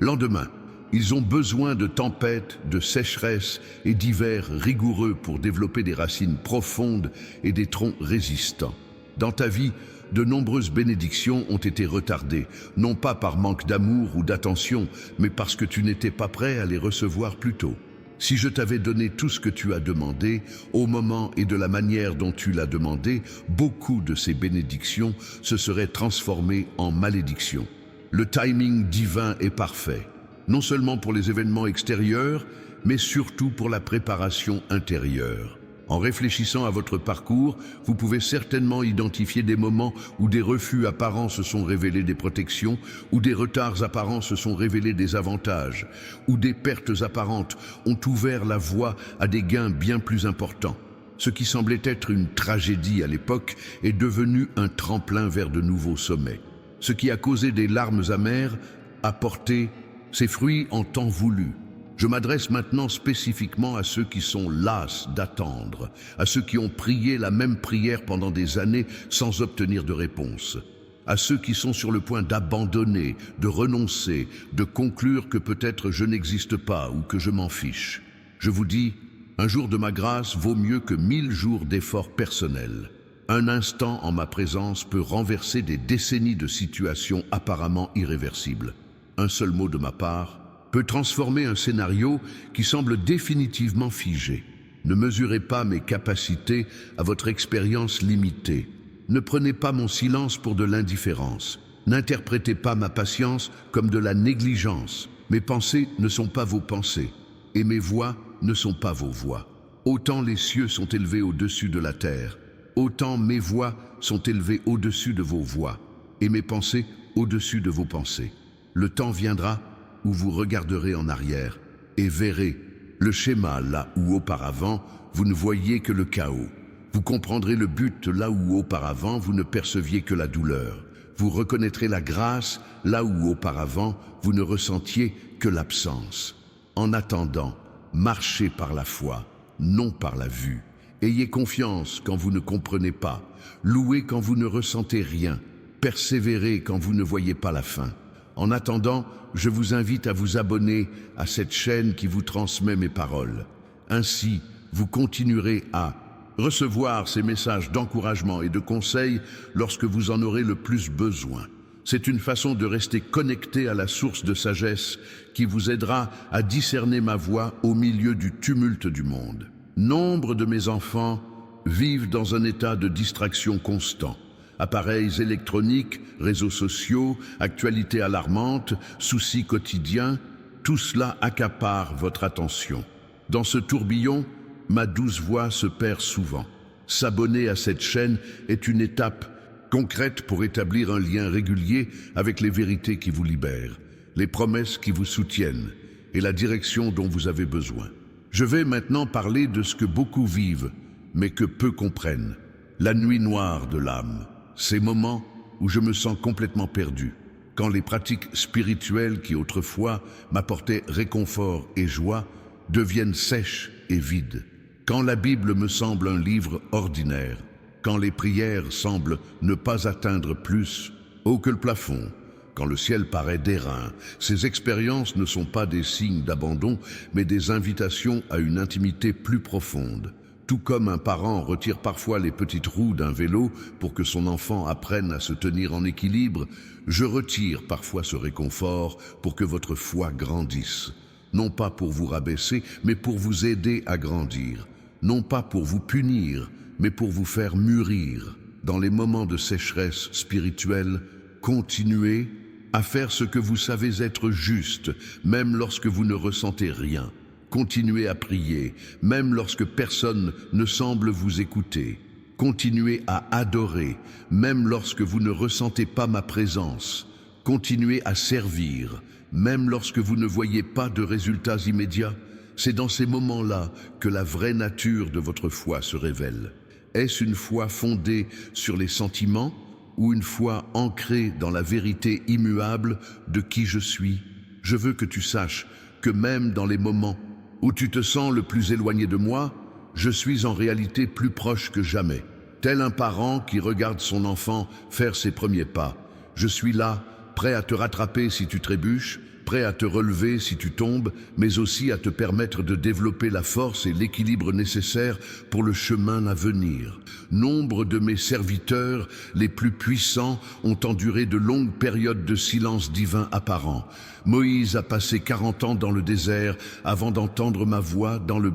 Speaker 1: lendemain. Ils ont besoin de tempêtes, de sécheresse et d'hivers rigoureux pour développer des racines profondes et des troncs résistants. Dans ta vie, de nombreuses bénédictions ont été retardées, non pas par manque d'amour ou d'attention, mais parce que tu n'étais pas prêt à les recevoir plus tôt. Si je t'avais donné tout ce que tu as demandé, au moment et de la manière dont tu l'as demandé, beaucoup de ces bénédictions se seraient transformées en malédictions. Le timing divin est parfait, non seulement pour les événements extérieurs, mais surtout pour la préparation intérieure. En réfléchissant à votre parcours, vous pouvez certainement identifier des moments où des refus apparents se sont révélés des protections, où des retards apparents se sont révélés des avantages, où des pertes apparentes ont ouvert la voie à des gains bien plus importants. Ce qui semblait être une tragédie à l'époque est devenu un tremplin vers de nouveaux sommets. Ce qui a causé des larmes amères a porté ses fruits en temps voulu. Je m'adresse maintenant spécifiquement à ceux qui sont las d'attendre, à ceux qui ont prié la même prière pendant des années sans obtenir de réponse, à ceux qui sont sur le point d'abandonner, de renoncer, de conclure que peut-être je n'existe pas ou que je m'en fiche. Je vous dis, un jour de ma grâce vaut mieux que 1000 jours d'efforts personnels. Un instant en ma présence peut renverser des décennies de situations apparemment irréversibles. Un seul mot de ma part peut transformer un scénario qui semble définitivement figé. Ne mesurez pas mes capacités à votre expérience limitée. Ne prenez pas mon silence pour de l'indifférence. N'interprétez pas ma patience comme de la négligence. Mes pensées ne sont pas vos pensées, et mes voix ne sont pas vos voix. Autant les cieux sont élevés au-dessus de la terre, autant mes voix sont élevées au-dessus de vos voix, et mes pensées au-dessus de vos pensées. Le temps viendra où vous regarderez en arrière et verrez le schéma là où auparavant vous ne voyiez que le chaos. Vous comprendrez le but là où auparavant vous ne perceviez que la douleur. Vous reconnaîtrez la grâce là où auparavant vous ne ressentiez que l'absence. En attendant, marchez par la foi, non par la vue. Ayez confiance quand vous ne comprenez pas. Louez quand vous ne ressentez rien. Persévérez quand vous ne voyez pas la fin. En attendant, je vous invite à vous abonner à cette chaîne qui vous transmet mes paroles. Ainsi, vous continuerez à recevoir ces messages d'encouragement et de conseils lorsque vous en aurez le plus besoin. C'est une façon de rester connecté à la source de sagesse qui vous aidera à discerner ma voix au milieu du tumulte du monde. Nombre de mes enfants vivent dans un état de distraction constant. Appareils électroniques, réseaux sociaux, actualités alarmantes, soucis quotidiens, tout cela accapare votre attention. Dans ce tourbillon, ma douce voix se perd souvent. S'abonner à cette chaîne est une étape concrète pour établir un lien régulier avec les vérités qui vous libèrent, les promesses qui vous soutiennent et la direction dont vous avez besoin. Je vais maintenant parler de ce que beaucoup vivent, mais que peu comprennent. La nuit noire de l'âme. Ces moments où je me sens complètement perdu. Quand les pratiques spirituelles qui autrefois m'apportaient réconfort et joie deviennent sèches et vides. Quand la Bible me semble un livre ordinaire. Quand les prières semblent ne pas atteindre plus haut que le plafond. Quand le ciel paraît d'airain, ces expériences ne sont pas des signes d'abandon, mais des invitations à une intimité plus profonde. Tout comme un parent retire parfois les petites roues d'un vélo pour que son enfant apprenne à se tenir en équilibre, je retire parfois ce réconfort pour que votre foi grandisse. Non pas pour vous rabaisser, mais pour vous aider à grandir. Non pas pour vous punir, mais pour vous faire mûrir. Dans les moments de sécheresse spirituelle, continuez à faire ce que vous savez être juste, même lorsque vous ne ressentez rien. Continuez à prier, même lorsque personne ne semble vous écouter. Continuez à adorer, même lorsque vous ne ressentez pas ma présence. Continuez à servir, même lorsque vous ne voyez pas de résultats immédiats. C'est dans ces moments-là que la vraie nature de votre foi se révèle. Est-ce une foi fondée sur les sentiments ou une foi ancrée dans la vérité immuable de qui je suis? Je veux que tu saches que même dans les moments où tu te sens le plus éloigné de moi, je suis en réalité plus proche que jamais. Tel un parent qui regarde son enfant faire ses premiers pas. Je suis là, prêt à te rattraper si tu trébuches, prêt à te relever si tu tombes, mais aussi à te permettre de développer la force et l'équilibre nécessaires pour le chemin à venir. Nombre de mes serviteurs les plus puissants ont enduré de longues périodes de silence divin apparent. Moïse a passé 40 ans dans le désert avant d'entendre ma voix dans le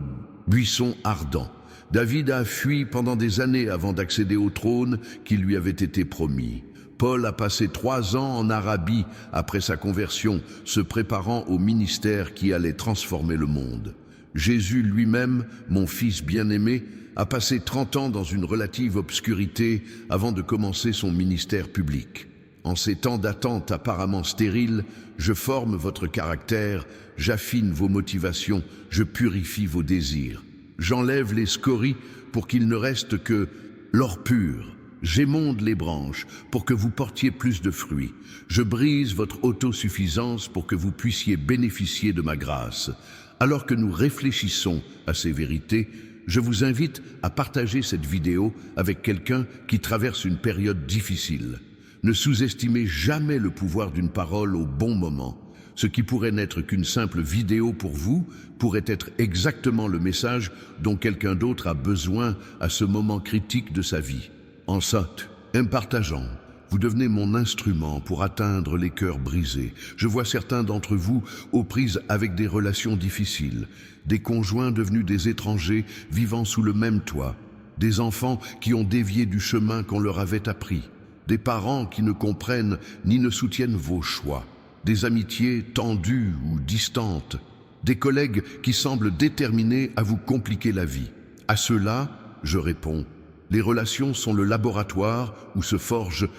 Speaker 1: buisson ardent. David a fui pendant des années avant d'accéder au trône qui lui avait été promis. Paul a passé 3 ans en Arabie après sa conversion, se préparant au ministère qui allait transformer le monde. Jésus lui-même, mon fils bien-aimé, a passé 30 ans dans une relative obscurité avant de commencer son ministère public. En ces temps d'attente apparemment stériles, je forme votre caractère, j'affine vos motivations, je purifie vos désirs. J'enlève les scories pour qu'il ne reste que l'or pur. J'émonde les branches pour que vous portiez plus de fruits. Je brise votre autosuffisance pour que vous puissiez bénéficier de ma grâce. Alors que nous réfléchissons à ces vérités, je vous invite à partager cette vidéo avec quelqu'un qui traverse une période difficile. Ne sous-estimez jamais le pouvoir d'une parole au bon moment. Ce qui pourrait n'être qu'une simple vidéo pour vous pourrait être exactement le message dont quelqu'un d'autre a besoin à ce moment critique de sa vie. En sorte, en partageant, vous devenez mon instrument pour atteindre les cœurs brisés. Je vois certains d'entre vous aux prises avec des relations difficiles, des conjoints devenus des étrangers vivant sous le même toit, des enfants qui ont dévié du chemin qu'on leur avait appris, des parents qui ne comprennent ni ne soutiennent vos choix, des amitiés tendues ou distantes, des collègues qui semblent déterminés à vous compliquer la vie. À ceux-là, je réponds: les relations sont le laboratoire où se forge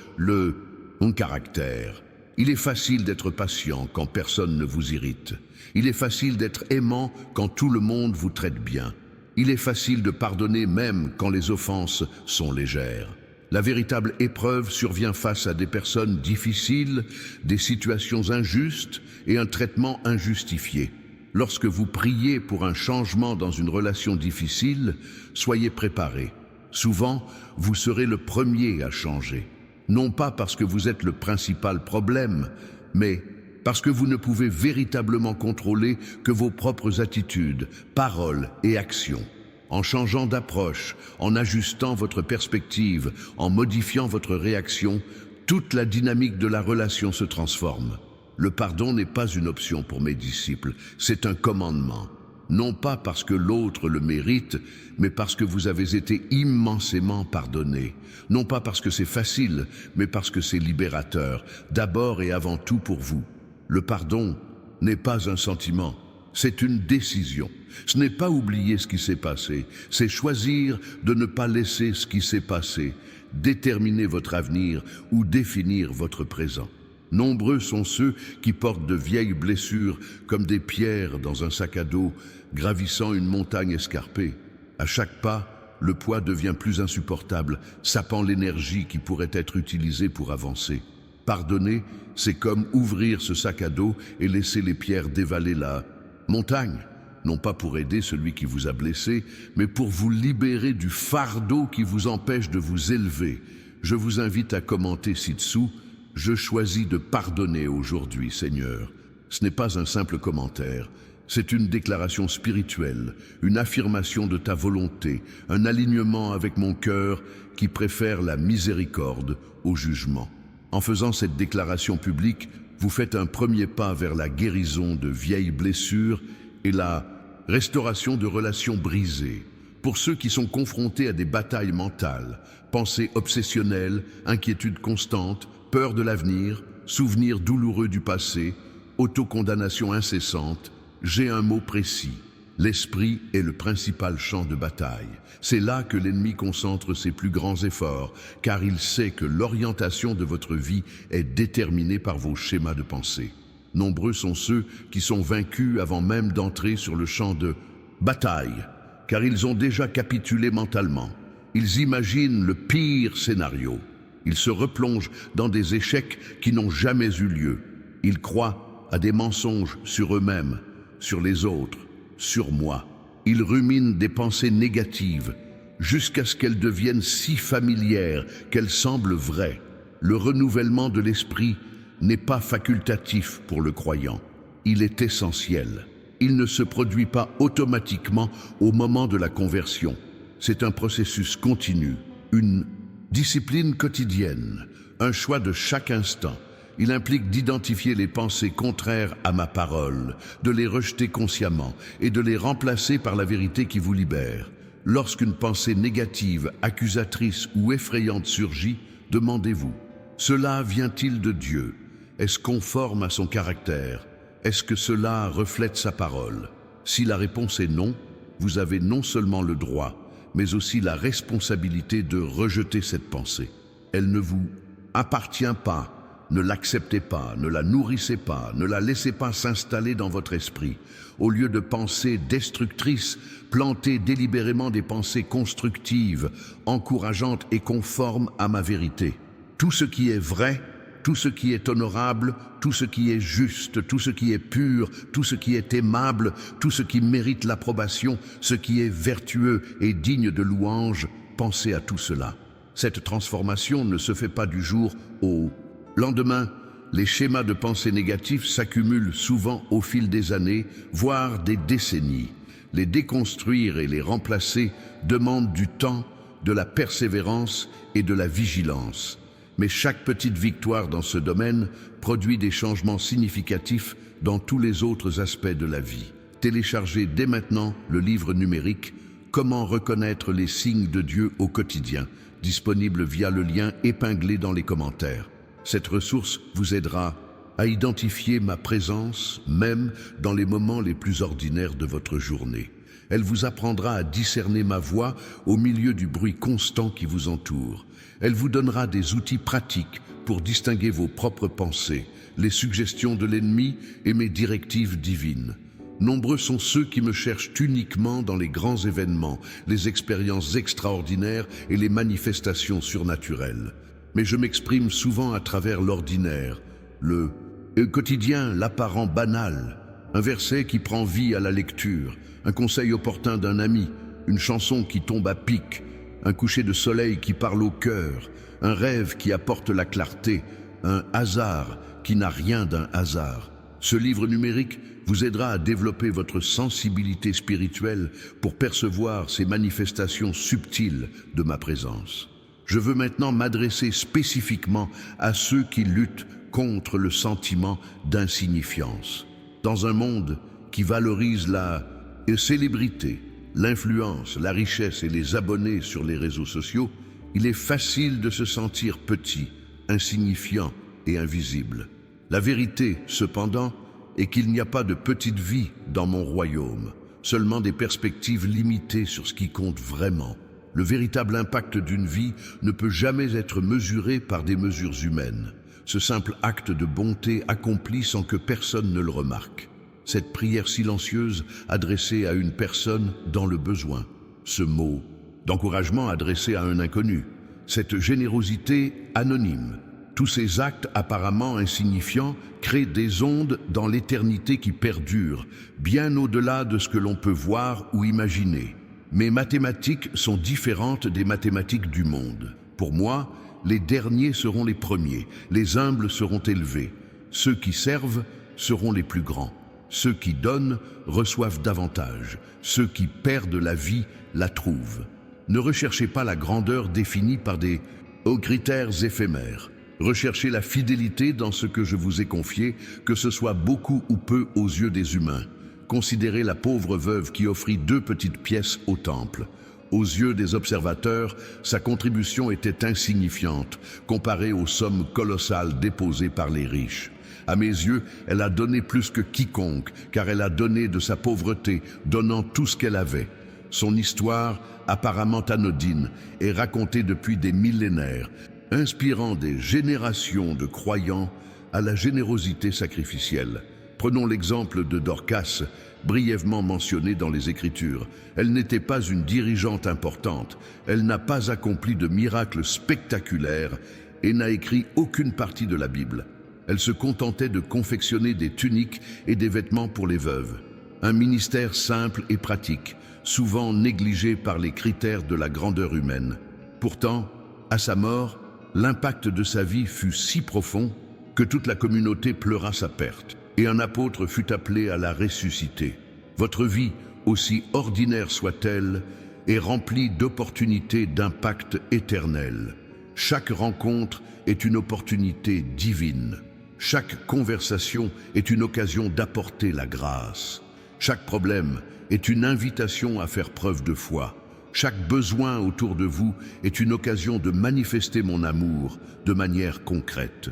Speaker 1: mon caractère. Il est facile d'être patient quand personne ne vous irrite. Il est facile d'être aimant quand tout le monde vous traite bien. Il est facile de pardonner même quand les offenses sont légères. La véritable épreuve survient face à des personnes difficiles, des situations injustes et un traitement injustifié. Lorsque vous priez pour un changement dans une relation difficile, soyez préparés. Souvent, vous serez le premier à changer. Non pas parce que vous êtes le principal problème, mais parce que vous ne pouvez véritablement contrôler que vos propres attitudes, paroles et actions. En changeant d'approche, en ajustant votre perspective, en modifiant votre réaction, toute la dynamique de la relation se transforme. Le pardon n'est pas une option pour mes disciples, c'est un commandement. Non pas parce que l'autre le mérite, mais parce que vous avez été immensément pardonné. Non pas parce que c'est facile, mais parce que c'est libérateur, d'abord et avant tout pour vous. Le pardon n'est pas un sentiment, c'est une décision. Ce n'est pas oublier ce qui s'est passé, c'est choisir de ne pas laisser ce qui s'est passé déterminer votre avenir ou définir votre présent. Nombreux sont ceux qui portent de vieilles blessures comme des pierres dans un sac à dos, gravissant une montagne escarpée. À chaque pas, le poids devient plus insupportable, sapant l'énergie qui pourrait être utilisée pour avancer. Pardonner, c'est comme ouvrir ce sac à dos et laisser les pierres dévaler la montagne. Non pas pour aider celui qui vous a blessé, mais pour vous libérer du fardeau qui vous empêche de vous élever. Je vous invite à commenter ci-dessous: « Je choisis de pardonner aujourd'hui, Seigneur ». Ce n'est pas un simple commentaire, c'est une déclaration spirituelle, une affirmation de ta volonté, un alignement avec mon cœur qui préfère la miséricorde au jugement. En faisant cette déclaration publique, vous faites un premier pas vers la guérison de vieilles blessures et la restauration de relations brisées. Pour ceux qui sont confrontés à des batailles mentales, pensées obsessionnelles, inquiétudes constantes, peur de l'avenir, souvenirs douloureux du passé, autocondamnation incessante, j'ai un mot précis. L'esprit est le principal champ de bataille. C'est là que l'ennemi concentre ses plus grands efforts, car il sait que l'orientation de votre vie est déterminée par vos schémas de pensée. Nombreux sont ceux qui sont vaincus avant même d'entrer sur le champ de bataille, car ils ont déjà capitulé mentalement. Ils imaginent le pire scénario. Ils se replongent dans des échecs qui n'ont jamais eu lieu. Ils croient à des mensonges sur eux-mêmes, sur les autres, sur moi. Ils ruminent des pensées négatives jusqu'à ce qu'elles deviennent si familières qu'elles semblent vraies. Le renouvellement de l'esprit n'est pas facultatif pour le croyant. Il est essentiel. Il ne se produit pas automatiquement au moment de la conversion. C'est un processus continu, une discipline quotidienne, un choix de chaque instant. Il implique d'identifier les pensées contraires à ma parole, de les rejeter consciemment et de les remplacer par la vérité qui vous libère. Lorsqu'une pensée négative, accusatrice ou effrayante surgit, demandez-vous: cela vient-il de Dieu? Est-ce conforme à son caractère? Est-ce que cela reflète sa parole? Si la réponse est non, vous avez non seulement le droit, mais aussi la responsabilité de rejeter cette pensée. Elle ne vous appartient pas. Ne l'acceptez pas, ne la nourrissez pas, ne la laissez pas s'installer dans votre esprit. Au lieu de pensées destructrices, plantez délibérément des pensées constructives, encourageantes et conformes à ma vérité. Tout ce qui est vrai, tout ce qui est honorable, tout ce qui est juste, tout ce qui est pur, tout ce qui est aimable, tout ce qui mérite l'approbation, ce qui est vertueux et digne de louange, pensez à tout cela. Cette transformation ne se fait pas du jour au lendemain. Les schémas de pensée négatifs s'accumulent souvent au fil des années, voire des décennies. Les déconstruire et les remplacer demandent du temps, de la persévérance et de la vigilance. Mais chaque petite victoire dans ce domaine produit des changements significatifs dans tous les autres aspects de la vie. Téléchargez dès maintenant le livre numérique « Comment reconnaître les signes de Dieu au quotidien » disponible via le lien épinglé dans les commentaires. Cette ressource vous aidera à identifier ma présence, même dans les moments les plus ordinaires de votre journée. Elle vous apprendra à discerner ma voix au milieu du bruit constant qui vous entoure. Elle vous donnera des outils pratiques pour distinguer vos propres pensées, les suggestions de l'ennemi et mes directives divines. Nombreux sont ceux qui me cherchent uniquement dans les grands événements, les expériences extraordinaires et les manifestations surnaturelles. Mais je m'exprime souvent à travers l'ordinaire, le quotidien, l'apparent banal, un verset qui prend vie à la lecture, un conseil opportun d'un ami, une chanson qui tombe à pic, un coucher de soleil qui parle au cœur, un rêve qui apporte la clarté, un hasard qui n'a rien d'un hasard. Ce livre numérique vous aidera à développer votre sensibilité spirituelle pour percevoir ces manifestations subtiles de ma présence. Je veux maintenant m'adresser spécifiquement à ceux qui luttent contre le sentiment d'insignifiance. Dans un monde qui valorise la célébrité, l'influence, la richesse et les abonnés sur les réseaux sociaux, il est facile de se sentir petit, insignifiant et invisible. La vérité, cependant, est qu'il n'y a pas de petite vie dans mon royaume, seulement des perspectives limitées sur ce qui compte vraiment. Le véritable impact d'une vie ne peut jamais être mesuré par des mesures humaines. ce simple acte de bonté accompli sans que personne ne le remarque. Cette prière silencieuse adressée à une personne dans le besoin. Ce mot d'encouragement adressé à un inconnu. Cette générosité anonyme. Tous ces actes apparemment insignifiants créent des ondes dans l'éternité qui perdurent, bien au-delà de ce que l'on peut voir ou imaginer. Mes mathématiques sont différentes des mathématiques du monde. Pour moi, les derniers seront les premiers, les humbles seront élevés. Ceux qui servent seront les plus grands. Ceux qui donnent reçoivent davantage. Ceux qui perdent la vie la trouvent. Ne recherchez pas la grandeur définie par des critères éphémères. Recherchez la fidélité dans ce que je vous ai confié, que ce soit beaucoup ou peu aux yeux des humains. Considérez la pauvre veuve qui offrit 2 petites pièces au temple. Aux yeux des observateurs, sa contribution était insignifiante, comparée aux sommes colossales déposées par les riches. À mes yeux, elle a donné plus que quiconque, car elle a donné de sa pauvreté, donnant tout ce qu'elle avait. Son histoire, apparemment anodine, est racontée depuis des millénaires, inspirant des générations de croyants à la générosité sacrificielle. Prenons l'exemple de Dorcas, brièvement mentionnée dans les Écritures. Elle n'était pas une dirigeante importante, elle n'a pas accompli de miracles spectaculaires et n'a écrit aucune partie de la Bible. Elle se contentait de confectionner des tuniques et des vêtements pour les veuves. Un ministère simple et pratique, souvent négligé par les critères de la grandeur humaine. Pourtant, à sa mort, l'impact de sa vie fut si profond que toute la communauté pleura sa perte, et un apôtre fut appelé à la ressusciter. Votre vie, aussi ordinaire soit-elle, est remplie d'opportunités d'impact éternel. Chaque rencontre est une opportunité divine. Chaque conversation est une occasion d'apporter la grâce. Chaque problème est une invitation à faire preuve de foi. Chaque besoin autour de vous est une occasion de manifester mon amour de manière concrète.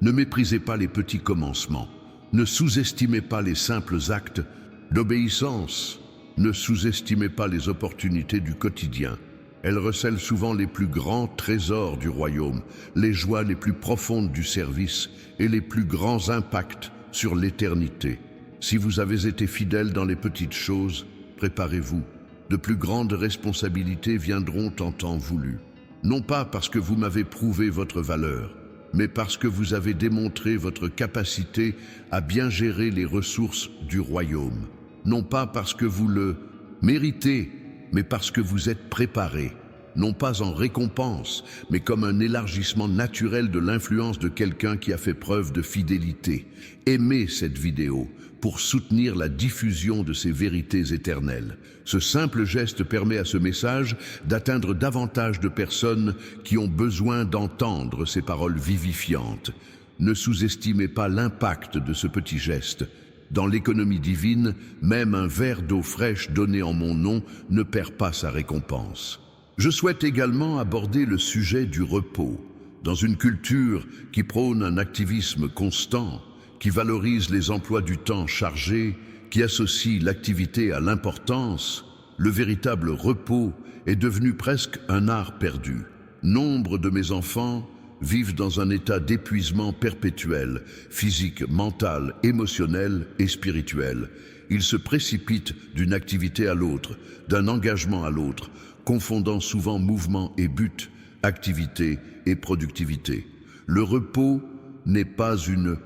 Speaker 1: Ne méprisez pas les petits commencements. Ne sous-estimez pas les simples actes d'obéissance. Ne sous-estimez pas les opportunités du quotidien. Elles recèlent souvent les plus grands trésors du royaume, les joies les plus profondes du service et les plus grands impacts sur l'éternité. Si vous avez été fidèle dans les petites choses, préparez-vous. De plus grandes responsabilités viendront en temps voulu. Non pas parce que vous m'avez prouvé votre valeur, mais parce que vous avez démontré votre capacité à bien gérer les ressources du royaume. Non pas parce que vous le méritez, mais parce que vous êtes préparé, non pas en récompense, mais comme un élargissement naturel de l'influence de quelqu'un qui a fait preuve de fidélité. Aimez cette vidéo pour soutenir la diffusion de ces vérités éternelles. Ce simple geste permet à ce message d'atteindre davantage de personnes qui ont besoin d'entendre ces paroles vivifiantes. Ne sous-estimez pas l'impact de ce petit geste. Dans l'économie divine, même un verre d'eau fraîche donné en mon nom ne perd pas sa récompense. Je souhaite également aborder le sujet du repos. Dans une culture qui prône un activisme constant, qui valorise les emplois du temps chargés, qui associe l'activité à l'importance, le véritable repos est devenu presque un art perdu. Nombre de mes enfants vivent dans un état d'épuisement perpétuel, physique, mental, émotionnel et spirituel. Ils se précipitent d'une activité à l'autre, d'un engagement à l'autre, confondant souvent mouvement et but, activité et productivité. Le repos n'est pas une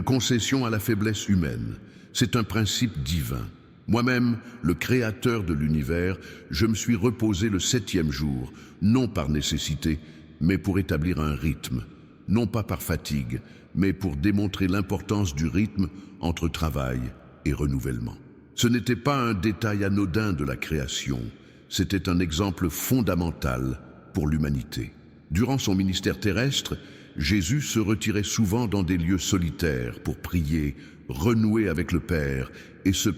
Speaker 1: concession à la faiblesse humaine, c'est un principe divin. Moi-même, le créateur de l'univers, je me suis reposé le 7e jour, non par nécessité, mais pour établir un rythme, non pas par fatigue, mais pour démontrer l'importance du rythme entre travail et renouvellement. Ce n'était pas un détail anodin de la création, c'était un exemple fondamental pour l'humanité. Durant son ministère terrestre, Jésus se retirait souvent dans des lieux solitaires pour prier, renouer avec le Père et se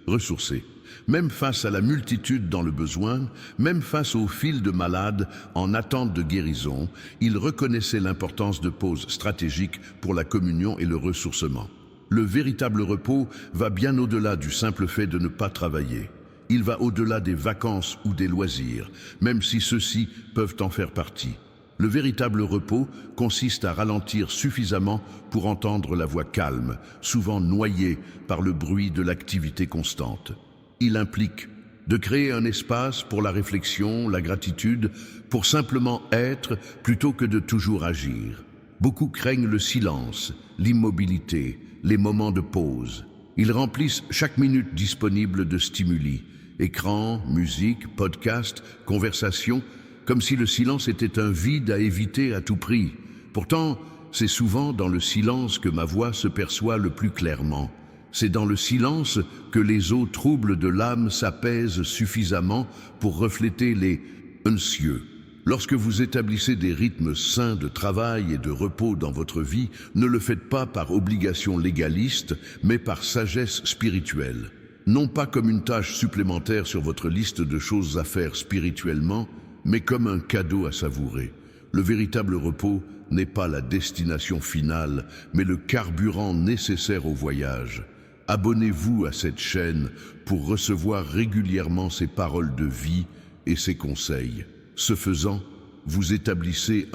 Speaker 1: ressourcer. Même face à la multitude dans le besoin, même face aux files de malades en attente de guérison, il reconnaissait l'importance de pauses stratégiques pour la communion et le ressourcement. Le véritable repos va bien au-delà du simple fait de ne pas travailler. Il va au-delà des vacances ou des loisirs, même si ceux-ci peuvent en faire partie. Le véritable repos consiste à ralentir suffisamment pour entendre la voix calme, souvent noyée par le bruit de l'activité constante. Il implique de créer un espace pour la réflexion, la gratitude, pour simplement être plutôt que de toujours agir. Beaucoup craignent le silence, l'immobilité, les moments de pause. Ils remplissent chaque minute disponible de stimuli, écran, musique, podcast, conversation, comme si le silence était un vide à éviter à tout prix. Pourtant, c'est souvent dans le silence que ma voix se perçoit le plus clairement. C'est dans le silence que les eaux troubles de l'âme s'apaisent suffisamment pour refléter les anxieux. Lorsque vous établissez des rythmes sains de travail et de repos dans votre vie, ne le faites pas par obligation légaliste, mais par sagesse spirituelle. Non pas comme une tâche supplémentaire sur votre liste de choses à faire spirituellement, mais comme un cadeau à savourer. Le véritable repos n'est pas la destination finale, mais le carburant nécessaire au voyage. Abonnez-vous à cette chaîne pour recevoir régulièrement ces paroles de vie et ces conseils. Ce faisant, vous établissez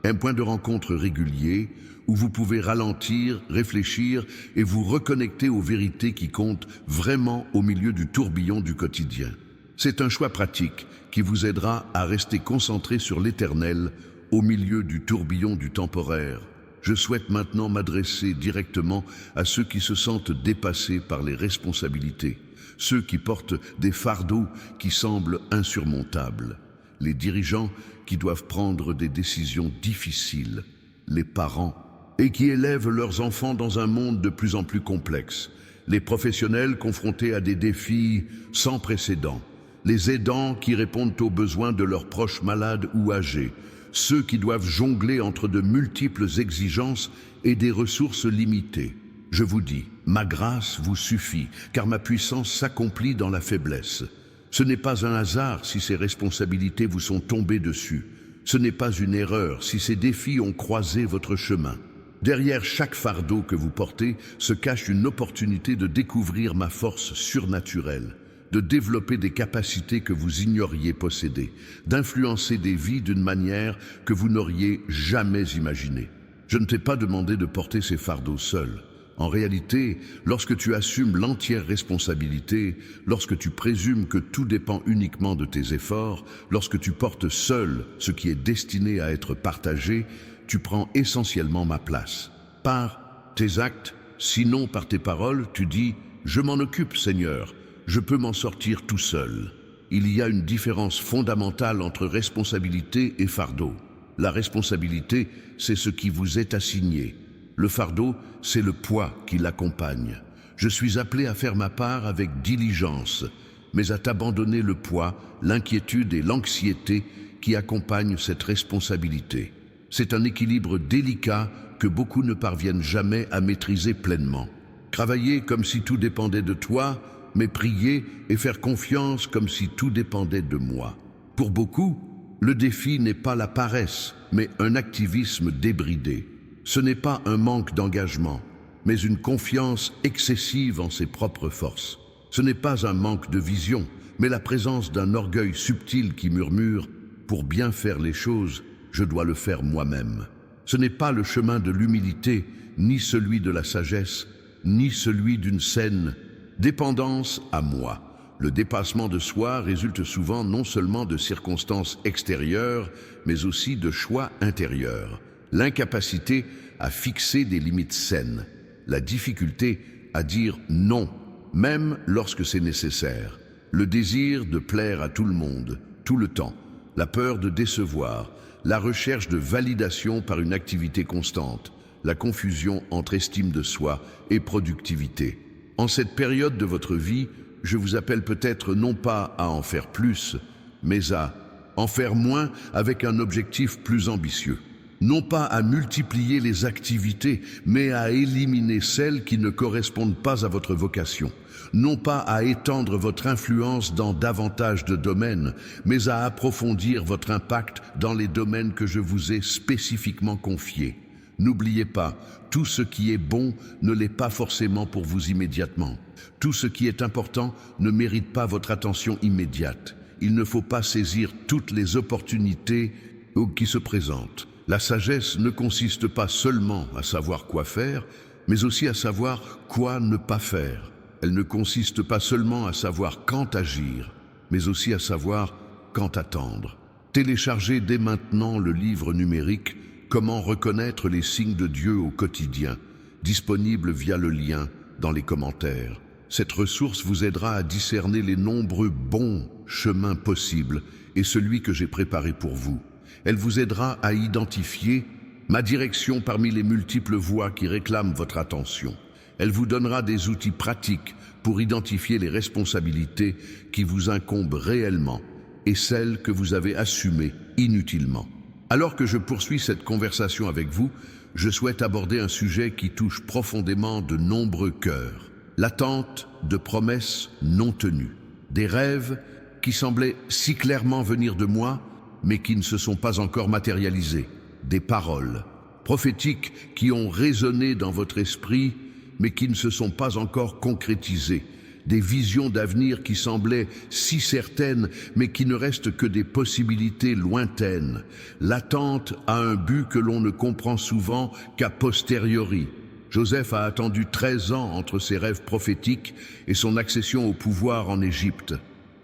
Speaker 1: un point de rencontre régulier où vous pouvez ralentir, réfléchir et vous reconnecter aux vérités qui comptent vraiment au milieu du tourbillon du quotidien. C'est un choix pratique qui vous aidera à rester concentré sur l'éternel au milieu du tourbillon du temporaire. Je souhaite maintenant m'adresser directement à ceux qui se sentent dépassés par les responsabilités, ceux qui portent des fardeaux qui semblent insurmontables, les dirigeants qui doivent prendre des décisions difficiles, les parents et qui élèvent leurs enfants dans un monde de plus en plus complexe, les professionnels confrontés à des défis sans précédent, les aidants qui répondent aux besoins de leurs proches malades ou âgés, ceux qui doivent jongler entre de multiples exigences et des ressources limitées. Je vous dis, ma grâce vous suffit, car ma puissance s'accomplit dans la faiblesse. Ce n'est pas un hasard si ces responsabilités vous sont tombées dessus. Ce n'est pas une erreur si ces défis ont croisé votre chemin. Derrière chaque fardeau que vous portez se cache une opportunité de découvrir ma force surnaturelle, de développer des capacités que vous ignoriez posséder, d'influencer des vies d'une manière que vous n'auriez jamais imaginée. Je ne t'ai pas demandé de porter ces fardeaux seul. En réalité, lorsque tu assumes l'entière responsabilité, lorsque tu présumes que tout dépend uniquement de tes efforts, lorsque tu portes seul ce qui est destiné à être partagé, tu prends essentiellement ma place. Par tes actes, sinon par tes paroles, tu dis « Je m'en occupe, Seigneur, je peux m'en sortir tout seul ». Il y a une différence fondamentale entre responsabilité et fardeau. La responsabilité, c'est ce qui vous est assigné. Le fardeau, c'est le poids qui l'accompagne. Je suis appelé à faire ma part avec diligence, mais à t'abandonner le poids, l'inquiétude et l'anxiété qui accompagnent cette responsabilité. C'est un équilibre délicat que beaucoup ne parviennent jamais à maîtriser pleinement. Travailler comme si tout dépendait de toi, mais prier et faire confiance comme si tout dépendait de moi. Pour beaucoup, le défi n'est pas la paresse, mais un activisme débridé. Ce n'est pas un manque d'engagement, mais une confiance excessive en ses propres forces. Ce n'est pas un manque de vision, mais la présence d'un orgueil subtil qui murmure « Pour bien faire les choses, je dois le faire moi-même ». Ce n'est pas le chemin de l'humilité, ni celui de la sagesse, ni celui d'une saine dépendance à moi. Le dépassement de soi résulte souvent non seulement de circonstances extérieures, mais aussi de choix intérieurs. L'incapacité à fixer des limites saines, la difficulté à dire non, même lorsque c'est nécessaire, le désir de plaire à tout le monde, tout le temps, la peur de décevoir, la recherche de validation par une activité constante, la confusion entre estime de soi et productivité. En cette période de votre vie, je vous appelle peut-être non pas à en faire plus, mais à en faire moins avec un objectif plus ambitieux. Non pas à multiplier les activités, mais à éliminer celles qui ne correspondent pas à votre vocation. Non pas à étendre votre influence dans davantage de domaines, mais à approfondir votre impact dans les domaines que je vous ai spécifiquement confiés. N'oubliez pas, tout ce qui est bon ne l'est pas forcément pour vous immédiatement. Tout ce qui est important ne mérite pas votre attention immédiate. Il ne faut pas saisir toutes les opportunités ou qui se présente. La sagesse ne consiste pas seulement à savoir quoi faire, mais aussi à savoir quoi ne pas faire. Elle ne consiste pas seulement à savoir quand agir, mais aussi à savoir quand attendre. Téléchargez dès maintenant le livre numérique « Comment reconnaître les signes de Dieu au quotidien », disponible via le lien dans les commentaires. Cette ressource vous aidera à discerner les nombreux bons chemins possibles et celui que j'ai préparé pour vous. Elle vous aidera à identifier ma direction parmi les multiples voies qui réclament votre attention. Elle vous donnera des outils pratiques pour identifier les responsabilités qui vous incombent réellement et celles que vous avez assumées inutilement. Alors que je poursuis cette conversation avec vous, je souhaite aborder un sujet qui touche profondément de nombreux cœurs. L'attente de promesses non tenues. Des rêves qui semblaient si clairement venir de moi, mais qui ne se sont pas encore matérialisés. Des paroles prophétiques qui ont résonné dans votre esprit, mais qui ne se sont pas encore concrétisées. Des visions d'avenir qui semblaient si certaines, mais qui ne restent que des possibilités lointaines. L'attente a un but que l'on ne comprend souvent qu'a posteriori. Joseph a attendu 13 ans entre ses rêves prophétiques et son accession au pouvoir en Égypte.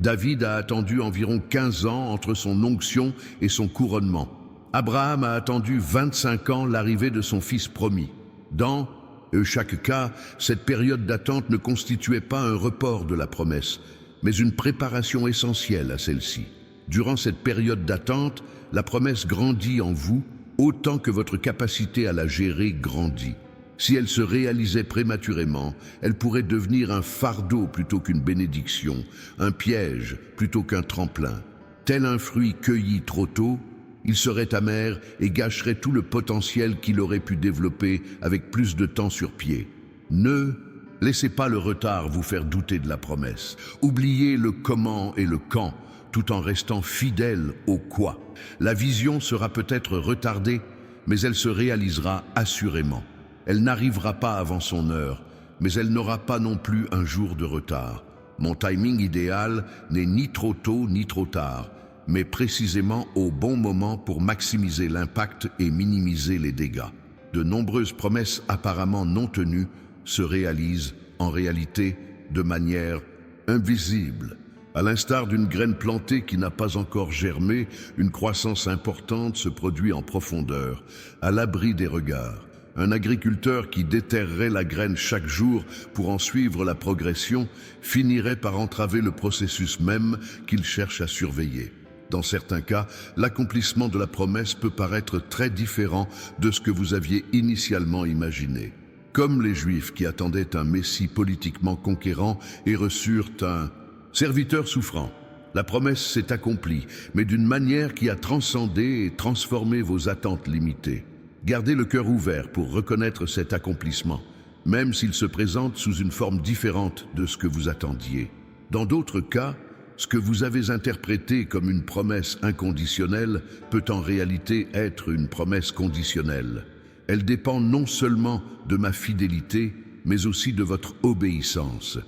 Speaker 1: David a attendu environ 15 ans entre son onction et son couronnement. Abraham a attendu 25 ans l'arrivée de son fils promis. Dans chaque cas, cette période d'attente ne constituait pas un report de la promesse, mais une préparation essentielle à celle-ci. Durant cette période d'attente, la promesse grandit en vous autant que votre capacité à la gérer grandit. Si elle se réalisait prématurément, elle pourrait devenir un fardeau plutôt qu'une bénédiction, un piège plutôt qu'un tremplin. Tel un fruit cueilli trop tôt, il serait amer et gâcherait tout le potentiel qu'il aurait pu développer avec plus de temps sur pied. Ne laissez pas le retard vous faire douter de la promesse. Oubliez le comment et le quand, tout en restant fidèle au quoi. La vision sera peut-être retardée, mais elle se réalisera assurément. Elle n'arrivera pas avant son heure, mais elle n'aura pas non plus un jour de retard. Mon timing idéal n'est ni trop tôt ni trop tard, mais précisément au bon moment pour maximiser l'impact et minimiser les dégâts. De nombreuses promesses apparemment non tenues se réalisent en réalité de manière invisible. À l'instar d'une graine plantée qui n'a pas encore germé, une croissance importante se produit en profondeur, à l'abri des regards. Un agriculteur qui déterrerait la graine chaque jour pour en suivre la progression finirait par entraver le processus même qu'il cherche à surveiller. Dans certains cas, l'accomplissement de la promesse peut paraître très différent de ce que vous aviez initialement imaginé. Comme les Juifs qui attendaient un Messie politiquement conquérant et reçurent un serviteur souffrant. La promesse s'est accomplie, mais d'une manière qui a transcendé et transformé vos attentes limitées. Gardez le cœur ouvert pour reconnaître cet accomplissement, même s'il se présente sous une forme différente de ce que vous attendiez. Dans d'autres cas, ce que vous avez interprété comme une promesse inconditionnelle peut en réalité être une promesse conditionnelle. Elle dépend non seulement de ma fidélité, mais aussi de votre obéissance.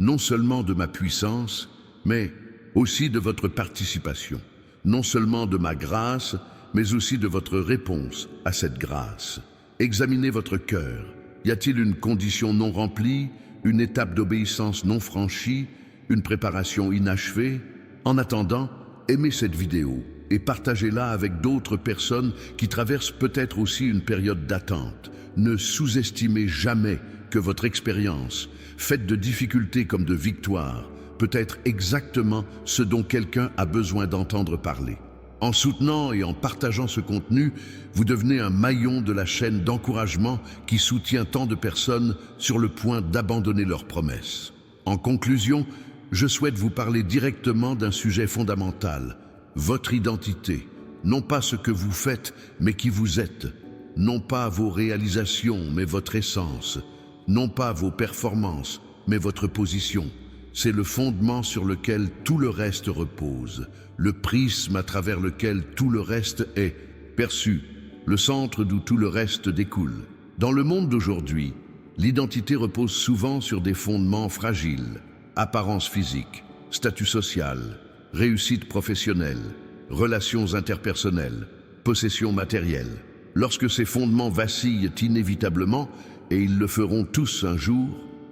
Speaker 1: Non seulement de ma puissance, mais aussi de votre participation. Non seulement de ma grâce, mais aussi de votre réponse à cette grâce. Examinez votre cœur. Y a-t-il une condition non remplie, une étape d'obéissance non franchie, une préparation inachevée? En attendant, aimez cette vidéo et partagez-la avec d'autres personnes qui traversent peut-être aussi une période d'attente. Ne sous-estimez jamais que votre expérience, faite de difficultés comme de victoires, peut être exactement ce dont quelqu'un a besoin d'entendre parler. En soutenant et en partageant ce contenu, vous devenez un maillon de la chaîne d'encouragement qui soutient tant de personnes sur le point d'abandonner leurs promesses. En conclusion, je souhaite vous parler directement d'un sujet fondamental, votre identité. Non pas ce que vous faites, mais qui vous êtes. Non pas vos réalisations, mais votre essence. Non pas vos performances, mais votre position. C'est le fondement sur lequel tout le reste repose, le prisme à travers lequel tout le reste est perçu, le centre d'où tout le reste découle. Dans le monde d'aujourd'hui, l'identité repose souvent sur des fondements fragiles, apparence physique, statut social, réussite professionnelle, relations interpersonnelles. possession matérielle. Lorsque ces fondements vacillent inévitablement, et ils le feront tous un jour,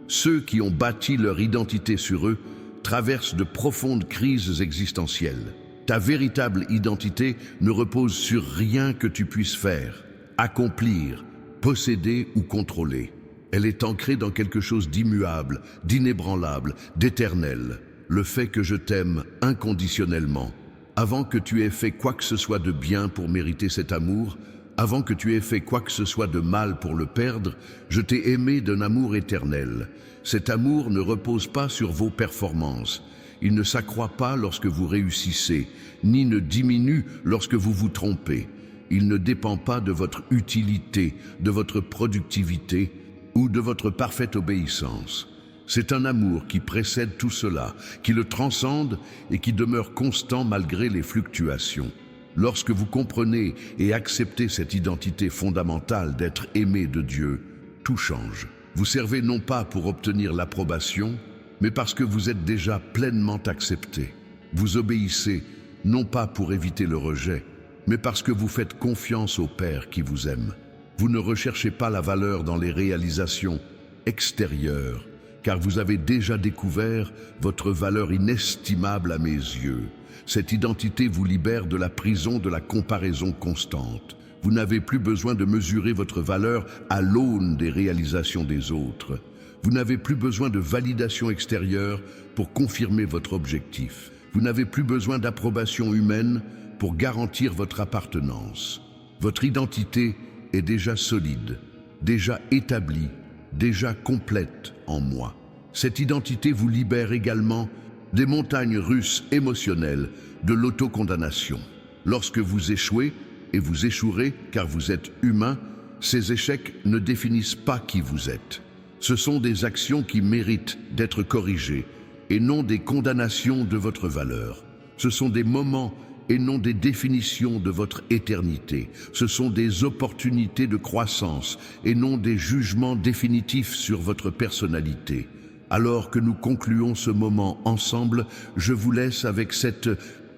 Speaker 1: ceux qui ont bâti leur identité sur eux traversent de profondes crises existentielles. Ta véritable identité ne repose sur rien que tu puisses faire, accomplir, posséder ou contrôler. Elle est ancrée dans quelque chose d'immuable, d'inébranlable, d'éternel. Le fait que je t'aime inconditionnellement. Avant que tu aies fait quoi que ce soit de bien pour mériter cet amour, avant que tu aies fait quoi que ce soit de mal pour le perdre, je t'ai aimé d'un amour éternel. Cet amour ne repose pas sur vos performances. Il ne s'accroît pas lorsque vous réussissez, ni ne diminue lorsque vous vous trompez. Il ne dépend pas de votre utilité, de votre productivité ou de votre parfaite obéissance. C'est un amour qui précède tout cela, qui le transcende et qui demeure constant malgré les fluctuations. Lorsque vous comprenez et acceptez cette identité fondamentale d'être aimé de Dieu, tout change. Vous servez non pas pour obtenir l'approbation, mais parce que vous êtes déjà pleinement accepté. Vous obéissez non pas pour éviter le rejet, mais parce que vous faites confiance au Père qui vous aime. Vous ne recherchez pas la valeur dans les réalisations extérieures, car vous avez déjà découvert votre valeur inestimable à mes yeux. Cette identité vous libère de la prison de la comparaison constante. Vous n'avez plus besoin de mesurer votre valeur à l'aune des réalisations des autres. Vous n'avez plus besoin de validation extérieure pour confirmer votre objectif. Vous n'avez plus besoin d'approbation humaine pour garantir votre appartenance. Votre identité est déjà solide, déjà établie, déjà complète en moi. Cette identité vous libère également des montagnes russes émotionnelles de l'autocondamnation. Lorsque vous échouez, et vous échouerez car vous êtes humain, ces échecs ne définissent pas qui vous êtes. Ce sont des actions qui méritent d'être corrigées et non des condamnations de votre valeur. Ce sont des moments et non des définitions de votre éternité. Ce sont des opportunités de croissance et non des jugements définitifs sur votre personnalité. Alors que nous concluons ce moment ensemble, je vous laisse avec cette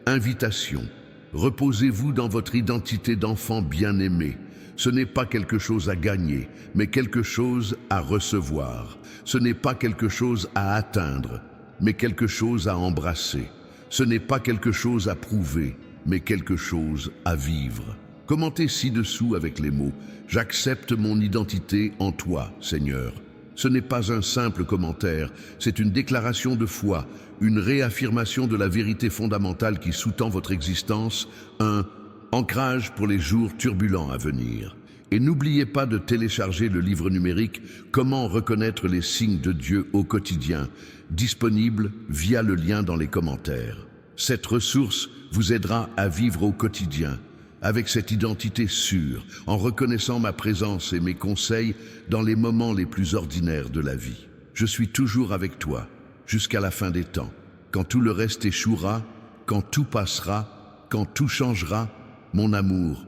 Speaker 1: invitation. Reposez-vous dans votre identité d'enfant bien-aimé. Ce n'est pas quelque chose à gagner, mais quelque chose à recevoir. Ce n'est pas quelque chose à atteindre, mais quelque chose à embrasser. Ce n'est pas quelque chose à prouver, mais quelque chose à vivre. Commentez ci-dessous avec les mots « J'accepte mon identité en toi, Seigneur ». Ce n'est pas un simple commentaire, c'est une déclaration de foi, une réaffirmation de la vérité fondamentale qui sous-tend votre existence, un ancrage pour les jours turbulents à venir. Et n'oubliez pas de télécharger le livre numérique « Comment reconnaître les signes de Dieu au quotidien », disponible via le lien dans les commentaires. Cette ressource vous aidera à vivre au quotidien, avec cette identité sûre, en reconnaissant ma présence et mes conseils dans les moments les plus ordinaires de la vie. Je suis toujours avec toi, jusqu'à la fin des temps. Quand tout le reste échouera, quand tout passera, quand tout changera, mon amour,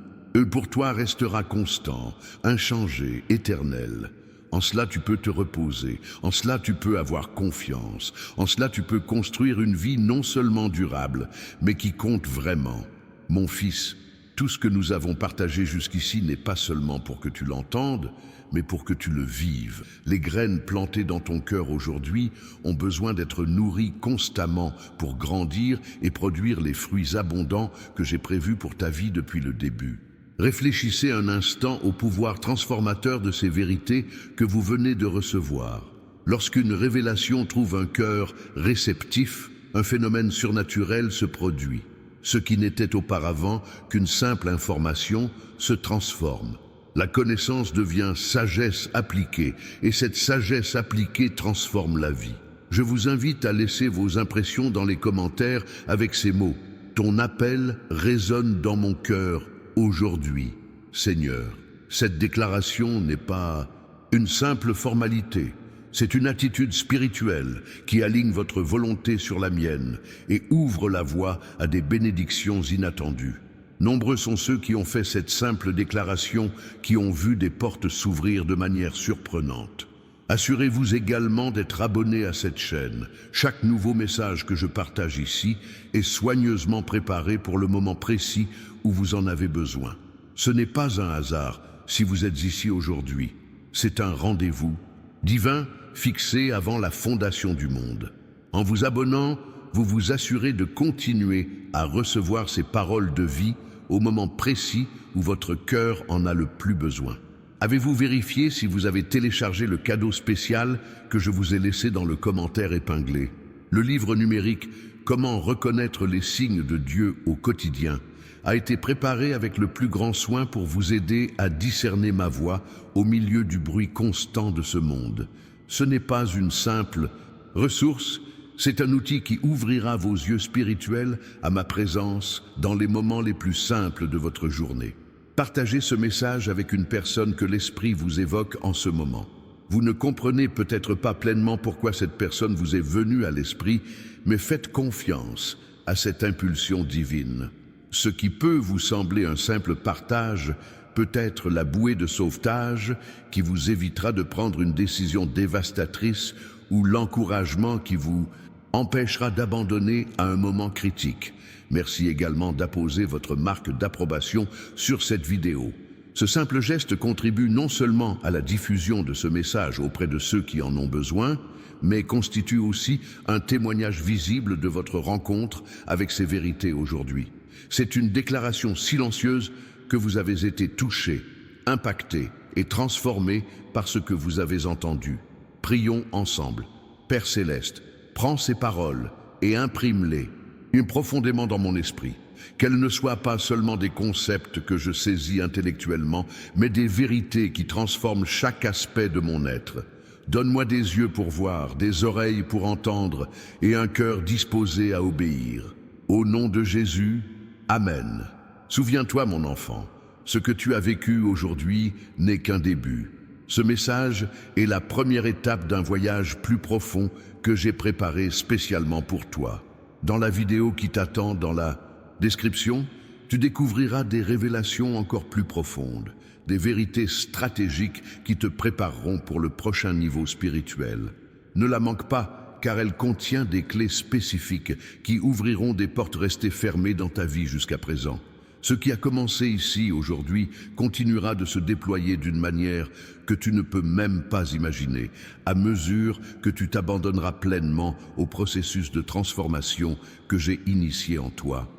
Speaker 1: pour toi restera constant, inchangé, éternel. En cela tu peux te reposer, en cela tu peux avoir confiance, en cela tu peux construire une vie non seulement durable, mais qui compte vraiment. Mon fils, tout ce que nous avons partagé jusqu'ici n'est pas seulement pour que tu l'entendes, mais pour que tu le vives. Les graines plantées dans ton cœur aujourd'hui ont besoin d'être nourries constamment pour grandir et produire les fruits abondants que j'ai prévus pour ta vie depuis le début. Réfléchissez un instant au pouvoir transformateur de ces vérités que vous venez de recevoir. Lorsqu'une révélation trouve un cœur réceptif, un phénomène surnaturel se produit. Ce qui n'était auparavant qu'une simple information se transforme. La connaissance devient sagesse appliquée, et cette sagesse appliquée transforme la vie. Je vous invite à laisser vos impressions dans les commentaires avec ces mots. Ton appel résonne dans mon cœur aujourd'hui, Seigneur. Cette déclaration n'est pas une simple formalité. C'est une attitude spirituelle qui aligne votre volonté sur la mienne et ouvre la voie à des bénédictions inattendues. Nombreux sont ceux qui ont fait cette simple déclaration, qui ont vu des portes s'ouvrir de manière surprenante. Assurez-vous également d'être abonné à cette chaîne. Chaque nouveau message que je partage ici est soigneusement préparé pour le moment précis où vous en avez besoin. Ce n'est pas un hasard si vous êtes ici aujourd'hui. C'est un rendez-vous divin fixé avant la fondation du monde. En vous abonnant, vous vous assurez de continuer à recevoir ces paroles de vie au moment précis où votre cœur en a le plus besoin. Avez-vous vérifié si vous avez téléchargé le cadeau spécial que je vous ai laissé dans le commentaire épinglé? Le livre numérique « Comment reconnaître les signes de Dieu au quotidien » a été préparé avec le plus grand soin pour vous aider à discerner ma voix au milieu du bruit constant de ce monde. Ce n'est pas une simple ressource, c'est un outil qui ouvrira vos yeux spirituels à ma présence dans les moments les plus simples de votre journée. Partagez ce message avec une personne que l'Esprit vous évoque en ce moment. Vous ne comprenez peut-être pas pleinement pourquoi cette personne vous est venue à l'esprit, mais faites confiance à cette impulsion divine. Ce qui peut vous sembler un simple partage peut être la bouée de sauvetage qui vous évitera de prendre une décision dévastatrice ou l'encouragement qui vous empêchera d'abandonner à un moment critique. Merci également d'apposer votre marque d'approbation sur cette vidéo. Ce simple geste contribue non seulement à la diffusion de ce message auprès de ceux qui en ont besoin, mais constitue aussi un témoignage visible de votre rencontre avec ces vérités aujourd'hui. C'est une déclaration silencieuse que vous avez été touché, impacté et transformé par ce que vous avez entendu. Prions ensemble. Père Céleste, prends ces paroles et imprime-les profondément dans mon esprit. Qu'elles ne soient pas seulement des concepts que je saisis intellectuellement, mais des vérités qui transforment chaque aspect de mon être. Donne-moi des yeux pour voir, des oreilles pour entendre et un cœur disposé à obéir. Au nom de Jésus, Amen. Souviens-toi, mon enfant, ce que tu as vécu aujourd'hui n'est qu'un début. Ce message est la première étape d'un voyage plus profond que j'ai préparé spécialement pour toi. Dans la vidéo qui t'attend dans la description, tu découvriras des révélations encore plus profondes, des vérités stratégiques qui te prépareront pour le prochain niveau spirituel. Ne la manque pas, car elle contient des clés spécifiques qui ouvriront des portes restées fermées dans ta vie jusqu'à présent. Ce qui a commencé ici aujourd'hui continuera de se déployer d'une manière que tu ne peux même pas imaginer, à mesure que tu t'abandonneras pleinement au processus de transformation que j'ai initié en toi.